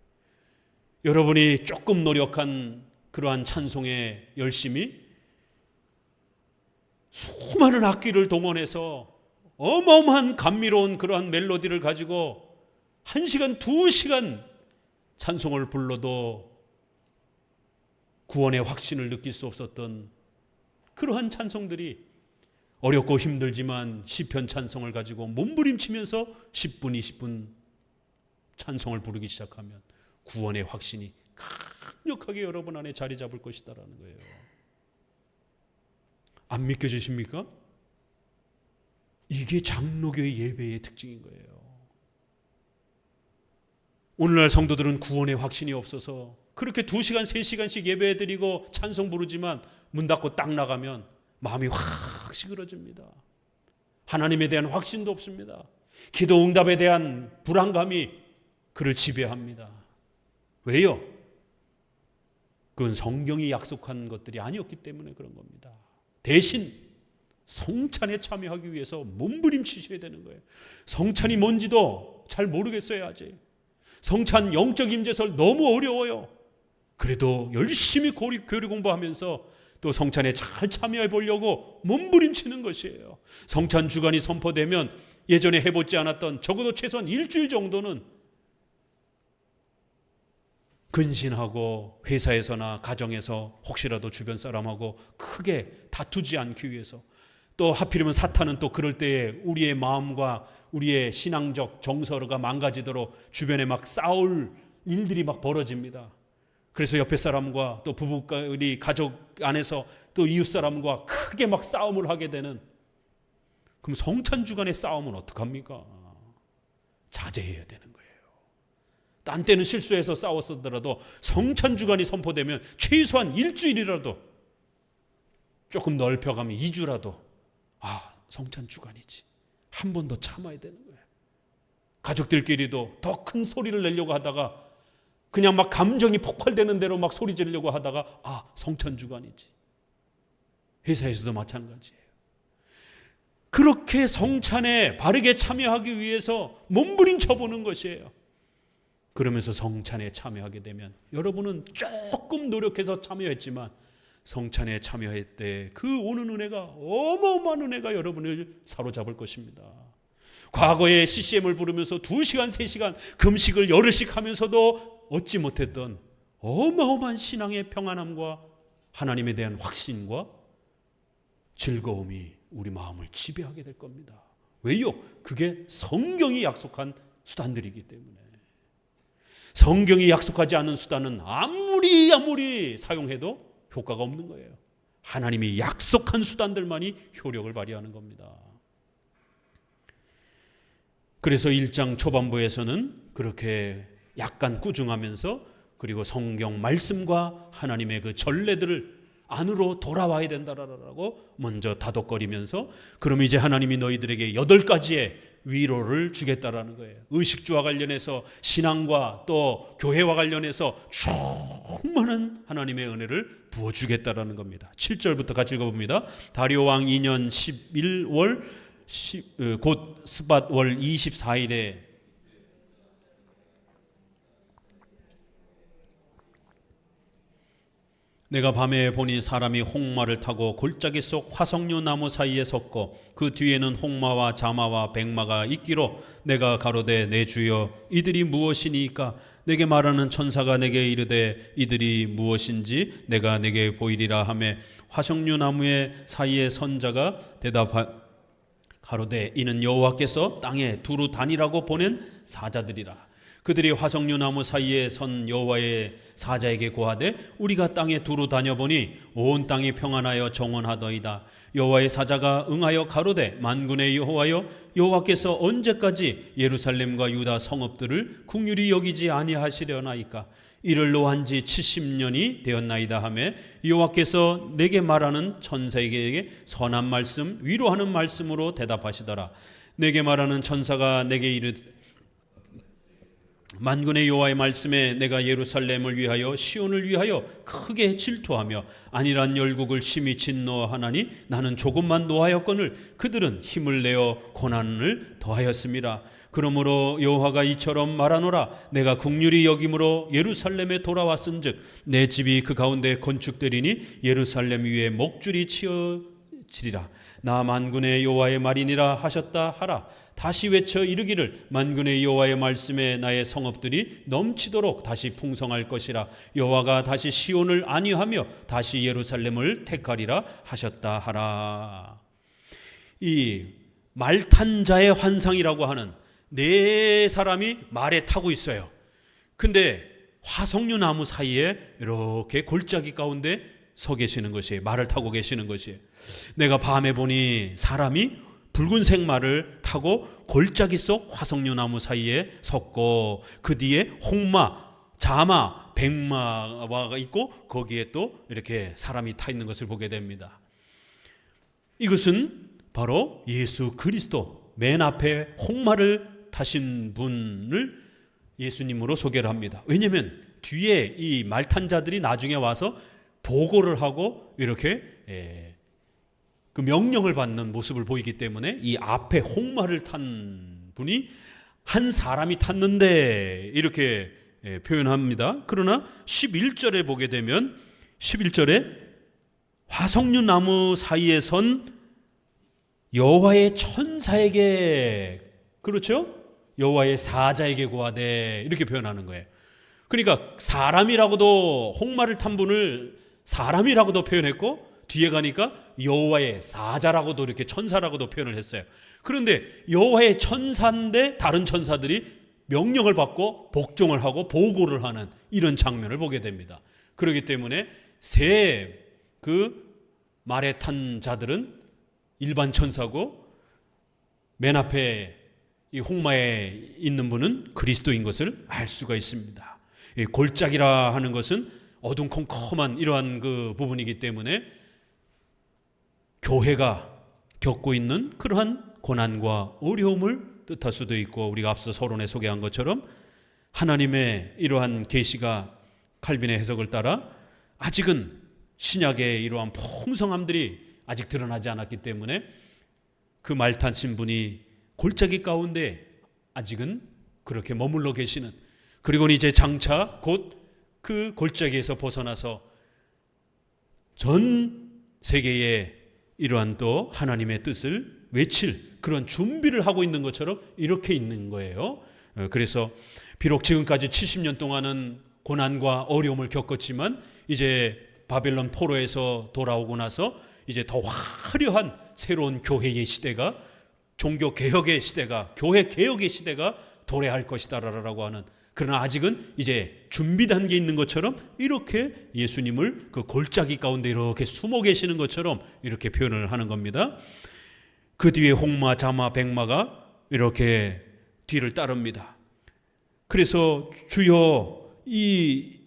여러분이 조금 노력한 그러한 찬송에 열심히 수많은 악기를 동원해서 어마어마한 감미로운 그러한 멜로디를 가지고 1시간, 2시간 찬송을 불러도 구원의 확신을 느낄 수 없었던 그러한 찬송들이 어렵고 힘들지만 시편 찬송을 가지고 몸부림치면서 10분, 20분 찬송을 부르기 시작하면 구원의 확신이 강력하게 여러분 안에 자리 잡을 것이다라는 거예요. 안 믿겨지십니까? 이게 장로교의 예배의 특징인 거예요. 오늘날 성도들은 구원의 확신이 없어서 그렇게 2시간, 3시간씩 예배드리고 찬송 부르지만 문 닫고 딱 나가면 마음이 확 시끄러집니다. 하나님에 대한 확신도 없습니다. 기도 응답에 대한 불안감이 그를 지배합니다. 왜요? 그건 성경이 약속한 것들이 아니었기 때문에 그런 겁니다. 대신 성찬에 참여하기 위해서 몸부림치셔야 되는 거예요. 성찬이 뭔지도 잘 모르겠어요, 아직. 성찬 영적 임재설 너무 어려워요. 그래도 열심히 교리 공부하면서 또 성찬에 잘 참여해 보려고 몸부림치는 것이에요. 성찬 주간이 선포되면 예전에 해보지 않았던 적어도 최소한 일주일 정도는 근신하고 회사에서나 가정에서 혹시라도 주변 사람하고 크게 다투지 않기 위해서 또 하필이면 사탄은 또 그럴 때에 우리의 마음과 우리의 신앙적 정서가 망가지도록 주변에 막 싸울 일들이 막 벌어집니다. 그래서 옆에 사람과 또 우리 가족 안에서 또 이웃 사람과 크게 막 싸움을 하게 되는, 그럼 성찬주간의 싸움은 어떡합니까? 자제해야 되는 거예요. 딴 때는 실수해서 싸웠었더라도 성찬주간이 선포되면 최소한 일주일이라도, 조금 넓혀가면 2주라도 성찬주간이지, 한 번 더 참아야 되는 거예요. 가족들끼리도 더 큰 소리를 내려고 하다가 그냥 막 감정이 폭발되는 대로 막 소리 지르려고 하다가 성찬주간이지. 회사에서도 마찬가지예요. 그렇게 성찬에 바르게 참여하기 위해서 몸부림쳐 보는 것이에요. 그러면서 성찬에 참여하게 되면 여러분은 조금 노력해서 참여했지만 성찬에 참여할 때 그 오는 은혜가, 어마어마한 은혜가 여러분을 사로잡을 것입니다. 과거에 CCM을 부르면서 2시간, 3시간 금식을 열흘씩 하면서도 얻지 못했던 어마어마한 신앙의 평안함과 하나님에 대한 확신과 즐거움이 우리 마음을 지배하게 될 겁니다. 왜요? 그게 성경이 약속한 수단들이기 때문에. 성경이 약속하지 않은 수단은 아무리 사용해도 효과가 없는 거예요. 하나님이 약속한 수단들만이 효력을 발휘하는 겁니다. 그래서 1장 초반부에서는 그렇게 약간 꾸중하면서, 그리고 성경 말씀과 하나님의 그 전례들을 안으로 돌아와야 된다라고 먼저 다독거리면서, 그럼 이제 하나님이 너희들에게 8가지의 위로를 주겠다라는 거예요. 의식주와 관련해서, 신앙과 또 교회와 관련해서 충만한 하나님의 은혜를 부어주겠다라는 겁니다. 7절부터 같이 읽어봅니다. 다리오 왕 2년 11월 곧 스밧월 24일에 내가 밤에 보니 사람이 홍마를 타고 골짜기 속 화석류 나무 사이에 섰고 그 뒤에는 홍마와 자마와 백마가 있기로 내가 가로되 내 주여 이들이 무엇이니까? 내게 말하는 천사가 내게 이르되 이들이 무엇인지 내가 내게 보이리라 하매 화석류 나무의 사이에 선 자가 가로되 이는 여호와께서 땅에 두루 다니라고 보낸 사자들이라. 그들이 화석류 나무 사이에 선 여호와의 사자에게 고하되 우리가 땅에 두루 다녀보니 온 땅이 평안하여 정원하더이다. 여호와의 사자가 응하여 가로되 만군의 여호와여 여호와께서 언제까지 예루살렘과 유다 성읍들을 긍휼히 여기지 아니하시려나이까? 이를 노한 지 70년이 되었나이다 하며 여호와께서 내게 말하는 천사에게 선한 말씀 위로하는 말씀으로 대답하시더라. 내게 말하는 천사가 내게 이르되 만군의 여호와의 말씀에 내가 예루살렘을 위하여 시온을 위하여 크게 질투하며 안일한 열국을 심히 진노하나니 나는 조금만 노하였거늘 그들은 힘을 내어 고난을 더하였음이라. 그러므로 여호와가 이처럼 말하노라. 내가 긍휼히 여김으로 예루살렘에 돌아왔은즉 내 집이 그 가운데 건축되리니 예루살렘 위에 목줄이 치어지리라. 나 만군의 여호와의 말이니라 하셨다 하라. 다시 외쳐 이르기를 만군의 여호와의 말씀에 나의 성읍들이 넘치도록 다시 풍성할 것이라. 여호와가 다시 시온을 안위하며 다시 예루살렘을 택하리라 하셨다 하라. 이 말탄 자의 환상이라고 하는 네 사람이 말에 타고 있어요. 근데 화석류 나무 사이에 이렇게 골짜기 가운데 서 계시는 것이에요. 말을 타고 계시는 것이에요. 내가 밤에 보니 사람이 붉은색 말을 타고 골짜기 속 화석류 나무 사이에 섰고 그 뒤에 홍마, 자마, 백마가 있고 거기에 또 이렇게 사람이 타 있는 것을 보게 됩니다. 이것은 바로 예수 그리스도, 맨 앞에 홍마를 타신 분을 예수님으로 소개를 합니다. 왜냐하면 뒤에 이 말탄 자들이 나중에 와서 보고를 하고 이렇게 그 명령을 받는 모습을 보이기 때문에 이 앞에 홍마를 탄 분이 한 사람이 탔는데 이렇게 표현합니다. 그러나 11절에 보게 되면 11절에 화석류 나무 사이에 선 여호와의 천사에게, 그렇죠? 여호와의 사자에게 고하되 이렇게 표현하는 거예요. 그러니까 사람이라고도, 홍마를 탄 분을 사람이라고도 표현했고 뒤에 가니까 여호와의 사자라고도 이렇게 천사라고도 표현을 했어요. 그런데 여호와의 천사인데 다른 천사들이 명령을 받고 복종을 하고 보고를 하는 이런 장면을 보게 됩니다. 그렇기 때문에 새 그 말에 탄 자들은 일반 천사고 맨 앞에 이 홍마에 있는 분은 그리스도인 것을 알 수가 있습니다. 이 골짜기라 하는 것은 어둠컴컴한 이러한 그 부분이기 때문에 교회가 겪고 있는 그러한 고난과 어려움을 뜻할 수도 있고, 우리가 앞서 서론에 소개한 것처럼 하나님의 이러한 계시가 칼빈의 해석을 따라 아직은 신약의 이러한 풍성함들이 아직 드러나지 않았기 때문에 그 말 타신 분이 골짜기 가운데 아직은 그렇게 머물러 계시는, 그리고 이제 장차 곧 그 골짜기에서 벗어나서 전 세계에 이러한 또 하나님의 뜻을 외칠 그런 준비를 하고 있는 것처럼 이렇게 있는 거예요. 그래서 비록 지금까지 70년 동안은 고난과 어려움을 겪었지만 이제 바벨론 포로에서 돌아오고 나서 이제 더 화려한 새로운 교회의 시대가, 종교 개혁의 시대가, 교회 개혁의 시대가 도래할 것이다라고 하는, 그러나 아직은 이제 준비 단계에 있는 것처럼 이렇게 예수님을 그 골짜기 가운데 이렇게 숨어 계시는 것처럼 이렇게 표현을 하는 겁니다. 그 뒤에 홍마, 자마, 백마가 이렇게 뒤를 따릅니다. 그래서 주여 이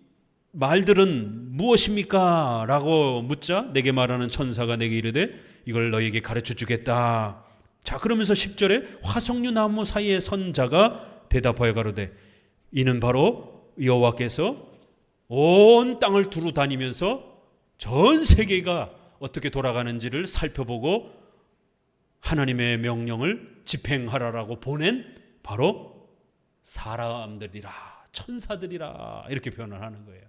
말들은 무엇입니까? 라고 묻자 내게 말하는 천사가 내게 이르되 이걸 너에게 가르쳐 주겠다. 자, 그러면서 10절에 화석류 나무 사이에 선 자가 대답하여 가로되 이는 바로 여호와께서 온 땅을 두루 다니면서 전 세계가 어떻게 돌아가는지를 살펴보고 하나님의 명령을 집행하라라고 보낸 바로 사람들이라, 천사들이라, 이렇게 표현을 하는 거예요.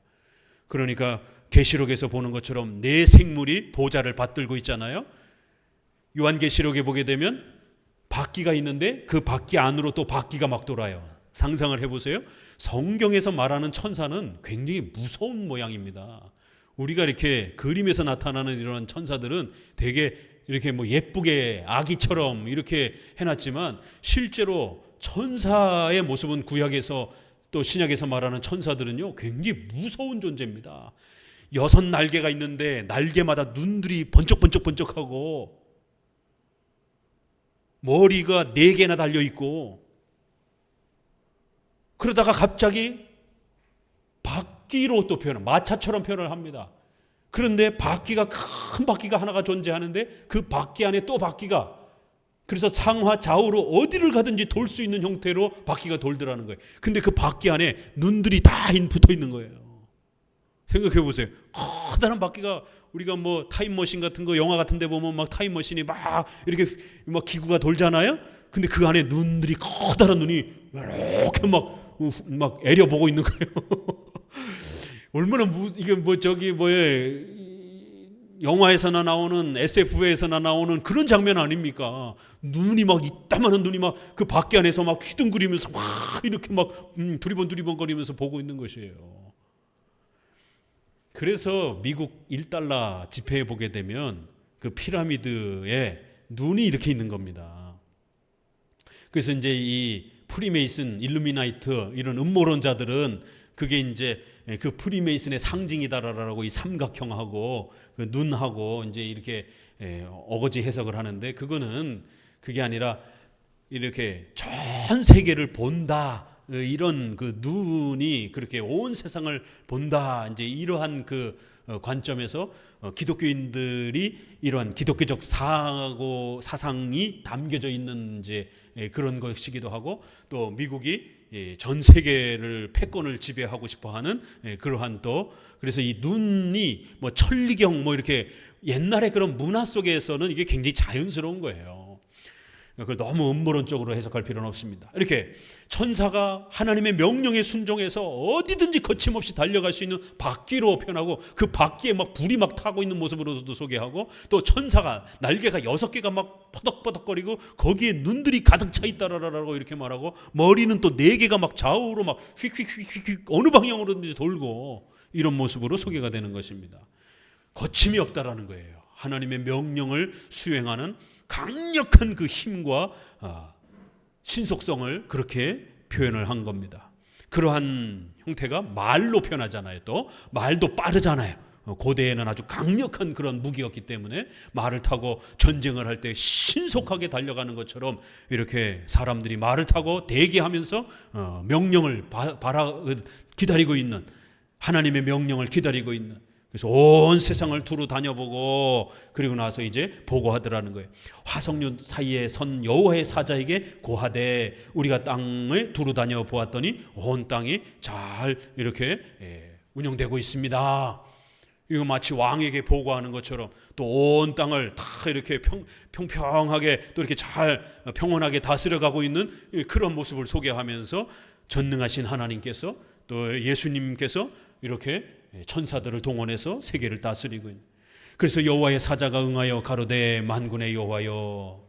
그러니까 계시록에서 보는 것처럼 네 생물이 보좌를 받들고 있잖아요. 요한계시록에 보게 되면 바퀴가 있는데 그 바퀴 안으로 또 바퀴가 막 돌아요. 상상을 해보세요. 성경에서 말하는 천사는 굉장히 무서운 모양입니다. 우리가 이렇게 그림에서 나타나는 이런 천사들은 되게 이렇게 뭐 예쁘게 아기처럼 이렇게 해놨지만 실제로 천사의 모습은 구약에서 또 신약에서 말하는 천사들은요 굉장히 무서운 존재입니다. 6 날개가 있는데 날개마다 눈들이 번쩍번쩍번쩍하고 머리가 4개나 달려있고, 그러다가 갑자기 바퀴로 또 표현을, 마차처럼 표현을 합니다. 그런데 바퀴가, 큰 바퀴가 하나가 존재하는데 그 바퀴 안에 또 바퀴가, 그래서 상하 좌우로 어디를 가든지 돌 수 있는 형태로 바퀴가 돌더라는 거예요. 근데 그 바퀴 안에 눈들이 다 붙어 있는 거예요. 생각해 보세요. 커다란 바퀴가, 우리가 뭐 타임머신 같은 거 영화 같은 데 보면 막 타임머신이 막 이렇게 막 기구가 돌잖아요. 근데 그 안에 눈들이, 커다란 눈이 이렇게 막 애려보고 있는 거예요. 얼마나 이게 뭐 저기 뭐에 영화에서나 나오는 SF에서나 나오는 그런 장면 아닙니까? 눈이 막 이따만한 눈이 막 그 바퀴 안에서 막 휘둥그리면서 막 이렇게 막 두리번두리번거리면서 보고 있는 것이에요. 그래서 미국 1달러 지폐에 보게 되면 그 피라미드에 눈이 이렇게 있는 겁니다. 그래서 이제 이 프리메이슨, 일루미나이트 이런 음모론자들은 그게 이제 그 프리메이슨의 상징이다라고 이 삼각형하고 그 눈하고 이제 이렇게 어거지 해석을 하는데, 그거는 그게 아니라 이렇게 전 세계를 본다, 이런 그 눈이 그렇게 온 세상을 본다, 이제 이러한 그 관점에서 기독교인들이 이러한 기독교적 사상이 담겨져 있는 이제 그런 것이기도 하고, 또 미국이 전 세계를 패권을 지배하고 싶어하는 그러한, 또 그래서 이 눈이 뭐 천리경 뭐 이렇게 옛날에 그런 문화 속에서는 이게 굉장히 자연스러운 거예요. 그걸 너무 음모론적으로 해석할 필요는 없습니다. 이렇게 천사가 하나님의 명령에 순종해서 어디든지 거침없이 달려갈 수 있는 바퀴로 표현하고, 그 바퀴에 막 불이 막 타고 있는 모습으로도 소개하고, 또 천사가 날개가 6개가 막 퍼덕퍼덕거리고 거기에 눈들이 가득 차 있다라고 이렇게 말하고, 머리는 또 4개가 막 좌우로 막 휙휙휙휙 어느 방향으로든지 돌고, 이런 모습으로 소개가 되는 것입니다. 거침이 없다라는 거예요. 하나님의 명령을 수행하는 강력한 그 힘과 신속성을 그렇게 표현을 한 겁니다. 그러한 형태가 말로 표현하잖아요. 또 말도 빠르잖아요. 고대에는 아주 강력한 그런 무기였기 때문에 말을 타고 전쟁을 할 때 신속하게 달려가는 것처럼 이렇게 사람들이 말을 타고 대기하면서 명령을 기다리고 있는, 하나님의 명령을 기다리고 있는, 그래서 온 세상을 두루 다녀보고 그리고 나서 이제 보고하더라는 거예요. 화석류 사이에 선 여호와의 사자에게 고하되 우리가 땅을 두루 다녀보았더니 온 땅이 잘 이렇게 운영되고 있습니다. 이거 마치 왕에게 보고하는 것처럼 또 온 땅을 다 이렇게 평평하게 또 이렇게 잘 평온하게 다스려가고 있는 그런 모습을 소개하면서 전능하신 하나님께서 또 예수님께서 이렇게 천사들을 동원해서 세계를 다스리고 있는. 그래서 여호와의 사자가 응하여 가로되 만군의 여호와여.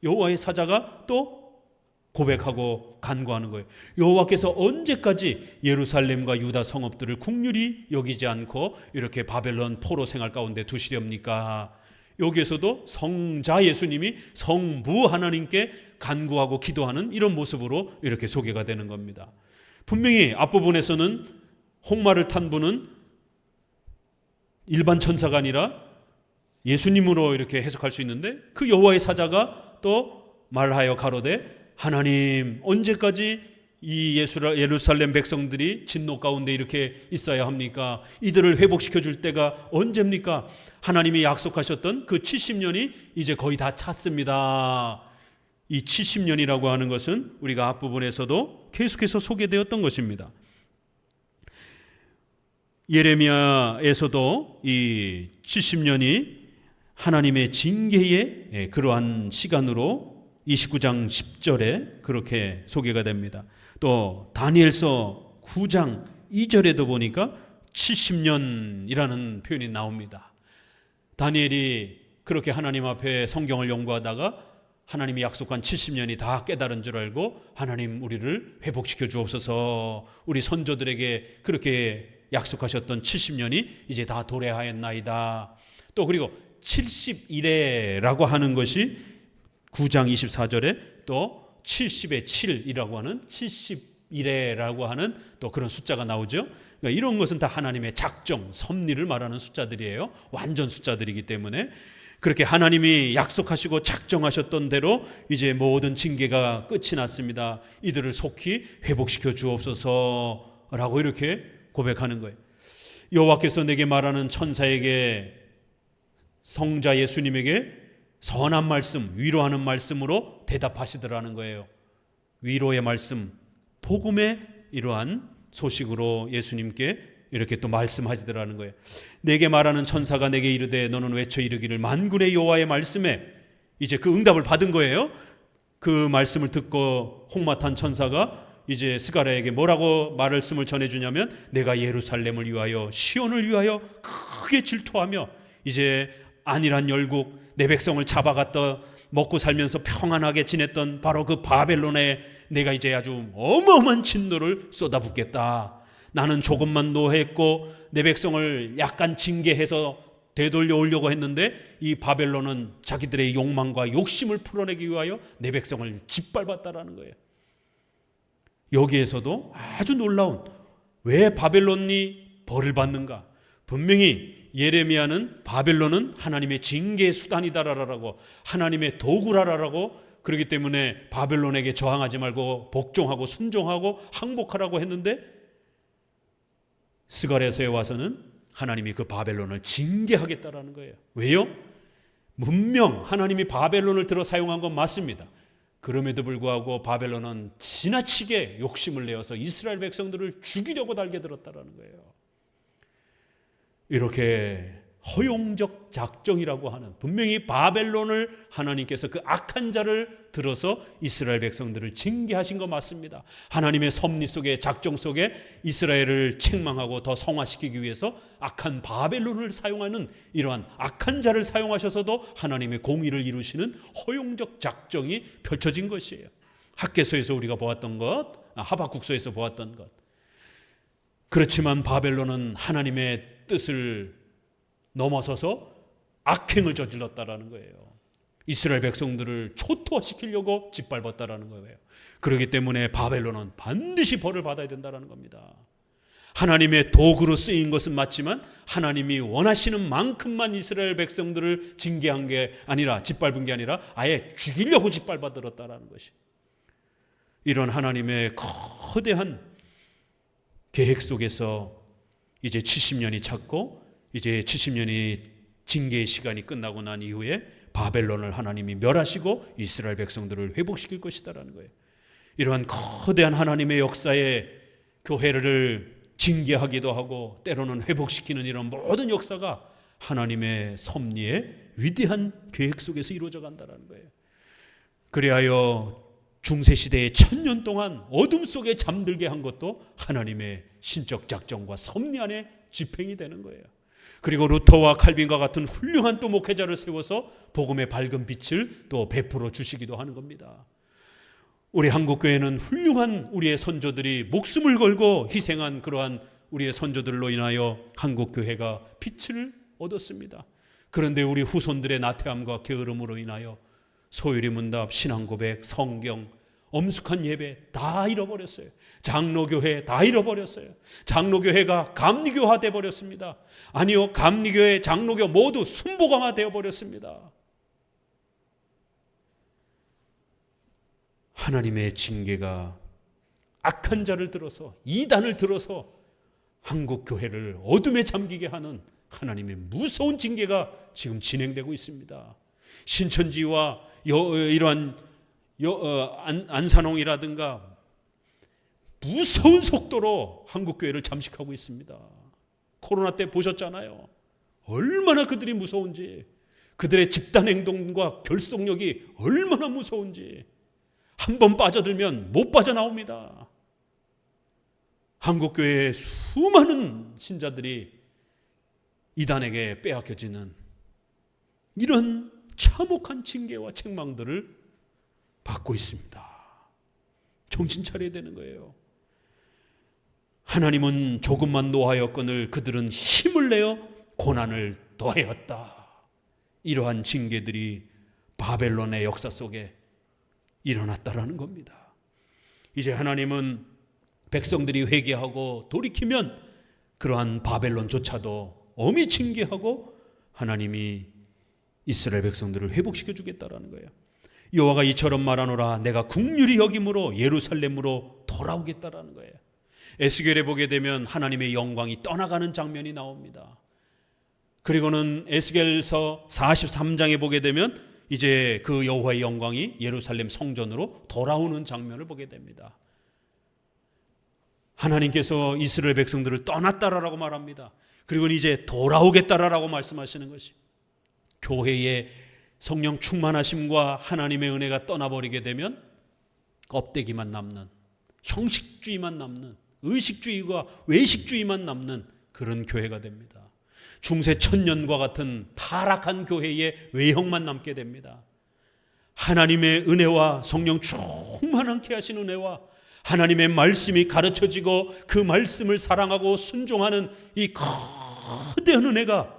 여호와의 사자가 또 고백하고 간구하는 거예요. 여호와께서 언제까지 예루살렘과 유다 성읍들을 국률이 여기지 않고 이렇게 바벨론 포로 생활 가운데 두시렵니까? 여기에서도 성자 예수님이 성부 하나님께 간구하고 기도하는 이런 모습으로 이렇게 소개가 되는 겁니다. 분명히 앞부분에서는 홍마를 탄 분은 일반 천사가 아니라 예수님으로 이렇게 해석할 수 있는데, 그 여호와의 사자가 또 말하여 가로되 하나님 언제까지 이 예루살렘 백성들이 진노 가운데 이렇게 있어야 합니까? 이들을 회복시켜 줄 때가 언제입니까? 하나님이 약속하셨던 그 70년이 이제 거의 다 찼습니다. 이 70년이라고 하는 것은 우리가 앞부분에서도 계속해서 소개되었던 것입니다. 예레미야에서도 이 70년이 하나님의 징계의 그러한 시간으로 29장 10절에 그렇게 소개가 됩니다. 또 다니엘서 9장 2절에도 보니까 70년이라는 표현이 나옵니다. 다니엘이 그렇게 하나님 앞에 성경을 연구하다가 하나님이 약속한 70년이 다 깨달은 줄 알고 하나님 우리를 회복시켜 주옵소서, 우리 선조들에게 그렇게 약속하셨던 70년이 이제 다 도래하였나이다. 또 그리고 70일에라고 하는 것이 9장 24절에 또 70의 7이라고 하는 70일에라고 하는 또 그런 숫자가 나오죠. 그러니까 이런 것은 다 하나님의 작정, 섭리를 말하는 숫자들이에요. 완전 숫자들이기 때문에 그렇게 하나님이 약속하시고 작정하셨던 대로 이제 모든 징계가 끝이 났습니다. 이들을 속히 회복시켜 주옵소서라고 이렇게 고백하는 거예요. 여호와께서 내게 말하는 천사에게, 성자 예수님에게 선한 말씀, 위로하는 말씀으로 대답하시더라는 거예요. 위로의 말씀, 복음의 이러한 소식으로 예수님께 이렇게 또 말씀하시더라는 거예요. 내게 말하는 천사가 내게 이르되 너는 외쳐 이르기를 만군의 여호와의 말씀에, 이제 그 응답을 받은 거예요. 그 말씀을 듣고 홍마탄 천사가 이제 스가랴에게 뭐라고 말씀을 전해주냐면 내가 예루살렘을 위하여 시온을 위하여 크게 질투하며 이제 안일한 열국, 내 백성을 잡아갔다 먹고 살면서 평안하게 지냈던 바로 그 바벨론에 내가 이제 아주 어마어마한 진노를 쏟아붓겠다. 나는 조금만 노했고 내 백성을 약간 징계해서 되돌려 오려고 했는데 이 바벨론은 자기들의 욕망과 욕심을 풀어내기 위하여 내 백성을 짓밟았다라는 거예요. 여기에서도 아주 놀라운, 왜 바벨론이 벌을 받는가? 분명히 예레미야는 바벨론은 하나님의 징계의 수단이다라고, 하나님의 도구라라고, 그렇기 때문에 바벨론에게 저항하지 말고 복종하고 순종하고 항복하라고 했는데, 스가랴서에 와서는 하나님이 그 바벨론을 징계하겠다라는 거예요. 왜요? 분명 하나님이 바벨론을 들어 사용한 건 맞습니다. 그럼에도 불구하고 바벨론은 지나치게 욕심을 내어서 이스라엘 백성들을 죽이려고 달겨들었다라는 거예요. 이렇게 허용적 작정이라고 하는, 분명히 바벨론을 하나님께서 그 악한 자를 들어서 이스라엘 백성들을 징계하신 거 맞습니다. 하나님의 섭리 속에, 작정 속에 이스라엘을 책망하고 더 성화시키기 위해서 악한 바벨론을 사용하는 이러한 악한 자를 사용하셔서도 하나님의 공의를 이루시는 허용적 작정이 펼쳐진 것이에요. 학개서에서 우리가 보았던 것, 하박국서에서 보았던 것. 그렇지만 바벨론은 하나님의 뜻을 넘어서서 악행을 저질렀다라는 거예요. 이스라엘 백성들을 초토화시키려고 짓밟았다라는 거예요. 그렇기 때문에 바벨론은 반드시 벌을 받아야 된다라는 겁니다. 하나님의 도구로 쓰인 것은 맞지만 하나님이 원하시는 만큼만 이스라엘 백성들을 징계한 게 아니라, 짓밟은 게 아니라 아예 죽이려고 짓밟아들었다라는 것이, 이런 하나님의 거대한 계획 속에서 이제 70년이 찼고, 이제 70년이 징계의 시간이 끝나고 난 이후에 바벨론을 하나님이 멸하시고 이스라엘 백성들을 회복시킬 것이다라는 거예요. 이러한 거대한 하나님의 역사에 교회를 징계하기도 하고 때로는 회복시키는 이런 모든 역사가 하나님의 섭리의 위대한 계획 속에서 이루어져 간다는 거예요. 그리하여 중세시대의 1000년 동안 어둠 속에 잠들게 한 것도 하나님의 신적 작정과 섭리 안에 집행이 되는 거예요. 그리고 루터와 칼빈과 같은 훌륭한 또 목회자를 세워서 복음의 밝은 빛을 또 베풀어 주시기도 하는 겁니다. 우리 한국교회는 훌륭한 우리의 선조들이 목숨을 걸고 희생한 그러한 우리의 선조들로 인하여 한국교회가 빛을 얻었습니다. 그런데 우리 후손들의 나태함과 게으름으로 인하여 소유리 문답, 신앙고백, 성경, 엄숙한 예배 다 잃어버렸어요. 장로교회 다 잃어버렸어요. 장로교회가 감리교화 되어버렸습니다. 아니요, 감리교회, 장로교 모두 순복음화 되어버렸습니다. 하나님의 징계가 악한 자를 들어서, 이단을 들어서 한국교회를 어둠에 잠기게 하는 하나님의 무서운 징계가 지금 진행되고 있습니다. 신천지와 이러한 안산홍이라든가 무서운 속도로 한국교회를 잠식하고 있습니다. 코로나 때 보셨잖아요. 얼마나 그들이 무서운지, 그들의 집단행동과 결속력이 얼마나 무서운지. 한번 빠져들면 못 빠져나옵니다. 한국교회의 수많은 신자들이 이단에게 빼앗겨지는 이런 참혹한 징계와 책망들을 받고 있습니다. 정신 차려야 되는 거예요. 하나님은 조금만 노하였거늘 그들은 힘을 내어 고난을 더하였다. 이러한 징계들이 바벨론의 역사 속에 일어났다라는 겁니다. 이제 하나님은 백성들이 회개하고 돌이키면 그러한 바벨론조차도 엄히 징계하고 하나님이 이스라엘 백성들을 회복시켜 주겠다라는 거예요. 여호와가 이처럼 말하노라, 내가 긍휼히 여김으로 예루살렘으로 돌아오겠다라는 거예요. 에스겔에 보게 되면 하나님의 영광이 떠나가는 장면이 나옵니다. 그리고는 에스겔서 43장에 보게 되면 이제 그 여호와의 영광이 예루살렘 성전으로 돌아오는 장면을 보게 됩니다. 하나님께서 이스라엘 백성들을 떠났다라고 말합니다. 그리고 이제 돌아오겠다라고 말씀하시는 것이, 교회의 성령 충만하심과 하나님의 은혜가 떠나버리게 되면 껍데기만 남는, 형식주의만 남는, 의식주의와 외식주의만 남는 그런 교회가 됩니다. 중세 1000년과 같은 타락한 교회의 외형만 남게 됩니다. 하나님의 은혜와 성령 충만하게 하신 은혜와 하나님의 말씀이 가르쳐지고 그 말씀을 사랑하고 순종하는 이 거대한 은혜가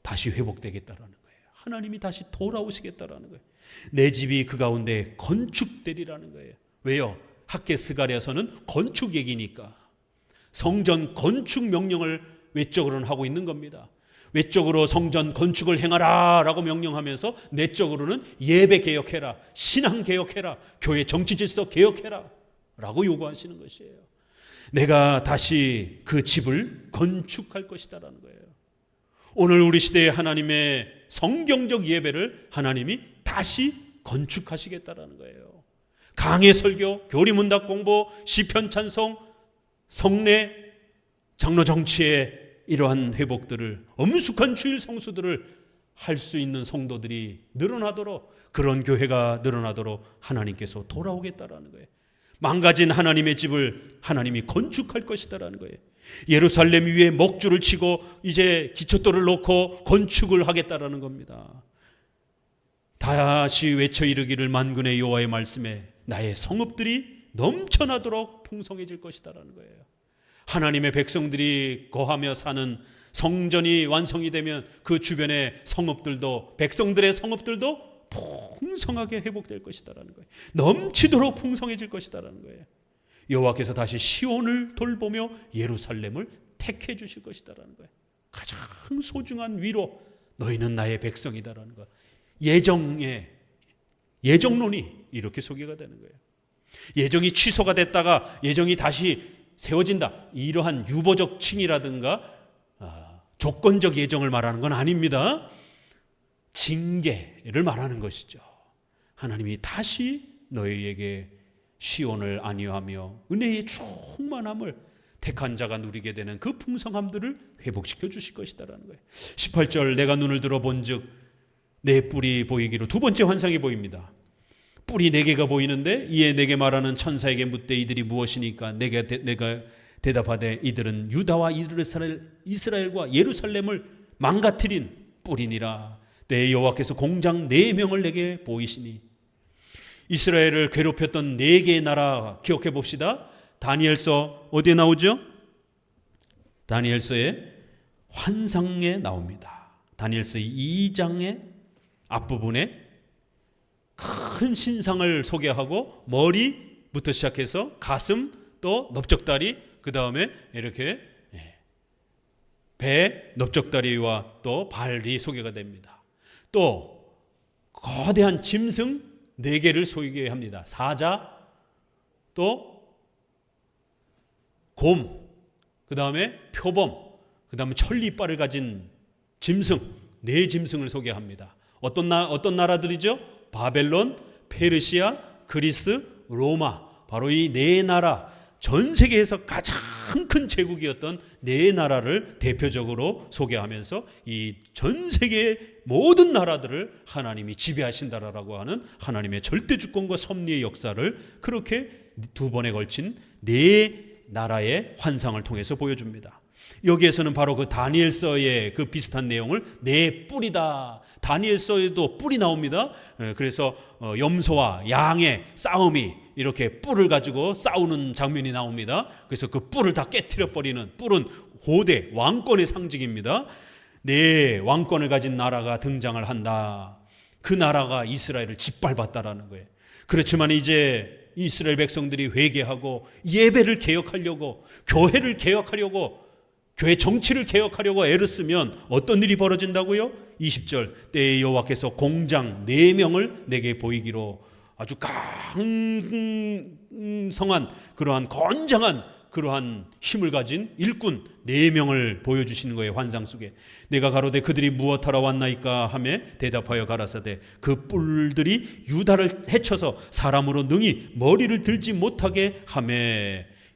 다시 회복되겠다라는 거예요. 하나님이 다시 돌아오시겠다라는 거예요. 내 집이 그 가운데 건축되리라는 거예요. 왜요? 학개스가랴서는 건축 얘기니까 성전 건축 명령을 외적으로는 하고 있는 겁니다. 외적으로 성전 건축을 행하라 라고 명령하면서 내적으로는 예배 개혁해라, 신앙 개혁해라, 교회 정치 질서 개혁해라 라고 요구하시는 것이에요. 내가 다시 그 집을 건축할 것이다라는 거예요. 오늘 우리 시대의 하나님의 성경적 예배를 하나님이 다시 건축하시겠다라는 거예요. 강해 설교, 교리문답 공부, 시편 찬송, 성례, 장로 정치의 이러한 회복들을, 엄숙한 주일 성수들을 할 수 있는 성도들이 늘어나도록, 그런 교회가 늘어나도록 하나님께서 돌아오겠다라는 거예요. 망가진 하나님의 집을 하나님이 건축할 것이다라는 거예요. 예루살렘 위에 먹줄을 치고 이제 기초돌을 놓고 건축을 하겠다라는 겁니다. 다시 외쳐 이르기를, 만군의 여호와의 말씀에 나의 성읍들이 넘쳐나도록 풍성해질 것이다라는 거예요. 하나님의 백성들이 거하며 사는 성전이 완성이 되면 그 주변의 성읍들도, 백성들의 성읍들도 풍성하게 회복될 것이다라는 거예요. 넘치도록 풍성해질 것이다라는 거예요. 여호와께서 다시 시온을 돌보며 예루살렘을 택해 주실 것이다라는 거예요. 가장 소중한 위로, 너희는 나의 백성이다라는 거. 예정론이 이렇게 소개가 되는 거예요. 예정이 취소가 됐다가 예정이 다시 세워진다, 이러한 유보적 칭이라든가 조건적 예정을 말하는 건 아닙니다. 징계를 말하는 것이죠. 하나님이 다시 너희에게 시온을 안위하며 은혜의 충만함을 택한 자가 누리게 되는 그 풍성함들을 회복시켜 주실 것이다라는 거예요. 18절, 내가 눈을 들어 본즉 내 뿔이 보이기로, 두 번째 환상이 보입니다. 뿔이 4개가 보이는데 이에 내게 말하는 천사에게 묻되 이들이 무엇이니까 내가 대답하되 이들은 유다와 이스라엘과 예루살렘을 망가뜨린 뿔이니라. 내 여호와께서 공장 4명을 내게 보이시니. 이스라엘을 괴롭혔던 4개의 나라 기억해 봅시다. 다니엘서 어디에 나오죠? 다니엘서의 환상에 나옵니다. 다니엘서 2장의 앞부분에 큰 신상을 소개하고 머리부터 시작해서 가슴, 또 넓적다리, 그 다음에 이렇게 배, 넓적다리와 또 발이 소개가 됩니다. 또 거대한 짐승 4개를 소개합니다. 사자, 또 곰, 그 다음에 표범, 그 다음에 천리빨을 가진 짐승, 4짐승을 소개합니다. 어떤 나라들이죠? 바벨론, 페르시아, 그리스, 로마. 바로 이 4나라, 전 세계에서 가장 큰 제국이었던 4나라를 대표적으로 소개하면서 이 전 세계의 모든 나라들을 하나님이 지배하신다라고 하는 하나님의 절대 주권과 섭리의 역사를 그렇게 2번에 걸친 4나라의 환상을 통해서 보여줍니다. 여기에서는 바로 그 다니엘서의 그 비슷한 내용을 내 뿔이다. 다니엘서에도 뿔이 나옵니다. 그래서 염소와 양의 싸움이 이렇게 뿔을 가지고 싸우는 장면이 나옵니다. 그래서 그 뿔을 다 깨트려 버리는, 뿔은 고대 왕권의 상징입니다. 네, 왕권을 가진 나라가 등장을 한다. 그 나라가 이스라엘을 짓밟았다라는 거예요. 그렇지만 이제 이스라엘 백성들이 회개하고 예배를 개혁하려고, 교회를 개혁하려고, 교회 정치를 개혁하려고 애를 쓰면 어떤 일이 벌어진다고요? 20절, 때에 여호와께서 공장 4명을 내게 보이기로, 아주 강성한 그러한 건장한 그러한 힘을 가진 일꾼 4명을 보여주시는 거예요. 환상 속에. 내가 가로되 그들이 무엇하러 왔나이까 하며 대답하여 가라사대 그 뿔들이 유다를 해쳐서 사람으로 능히 머리를 들지 못하게 하며.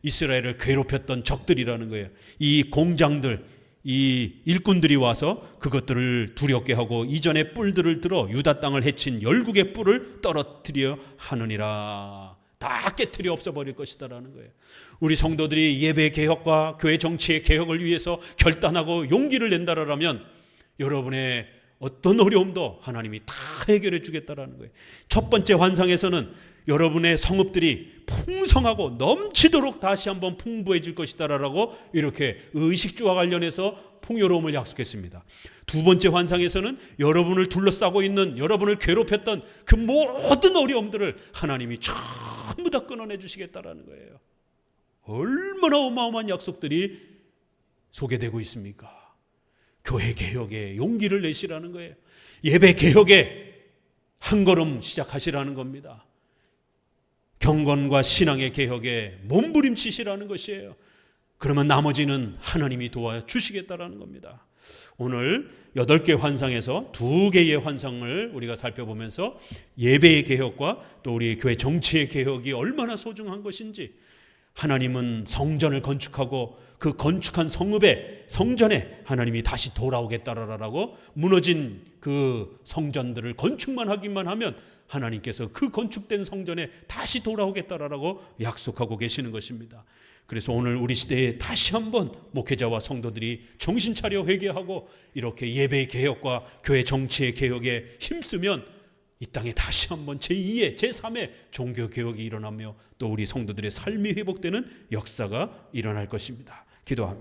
이스라엘을 괴롭혔던 적들이라는 거예요. 이 공장들, 이 일꾼들이 와서 그것들을 두렵게 하고 이전의 뿔들을 들어 유다 땅을 해친 열국의 뿔을 떨어뜨려 하느니라. 다 깨트려 없어버릴 것이다라는 거예요. 우리 성도들이 예배 개혁과 교회 정치의 개혁을 위해서 결단하고 용기를 낸다라면 여러분의 어떤 어려움도 하나님이 다 해결해 주겠다라는 거예요. 첫 번째 환상에서는 여러분의 성읍들이 풍성하고 넘치도록 다시 한번 풍부해질 것이다라고 이렇게 의식주와 관련해서 풍요로움을 약속했습니다. 두 번째 환상에서는 여러분을 둘러싸고 있는, 여러분을 괴롭혔던 그 모든 어려움들을 하나님이 전부 다 끊어내 주시겠다라는 거예요. 얼마나 어마어마한 약속들이 소개되고 있습니까? 교회 개혁에 용기를 내시라는 거예요. 예배 개혁에 한 걸음 시작하시라는 겁니다. 경건과 신앙의 개혁에 몸부림치시라는 것이에요. 그러면 나머지는 하나님이 도와주시겠다라는 겁니다. 오늘 8개 환상에서 2개의 환상을 우리가 살펴보면서 예배의 개혁과 또 우리 교회 정치의 개혁이 얼마나 소중한 것인지, 하나님은 성전을 건축하고 그 건축한 성전에 하나님이 다시 돌아오겠다라고, 무너진 그 성전들을 건축만 하기만 하면 하나님께서 그 건축된 성전에 다시 돌아오겠다라고 약속하고 계시는 것입니다. 그래서 오늘 우리 시대에 다시 한번 목회자와 성도들이 정신 차려 회개하고 이렇게 예배의 개혁과 교회 정치의 개혁에 힘쓰면 이 땅에 다시 한번 제2의 제3의 종교 개혁이 일어나며 또 우리 성도들의 삶이 회복되는 역사가 일어날 것입니다. 기도합니다.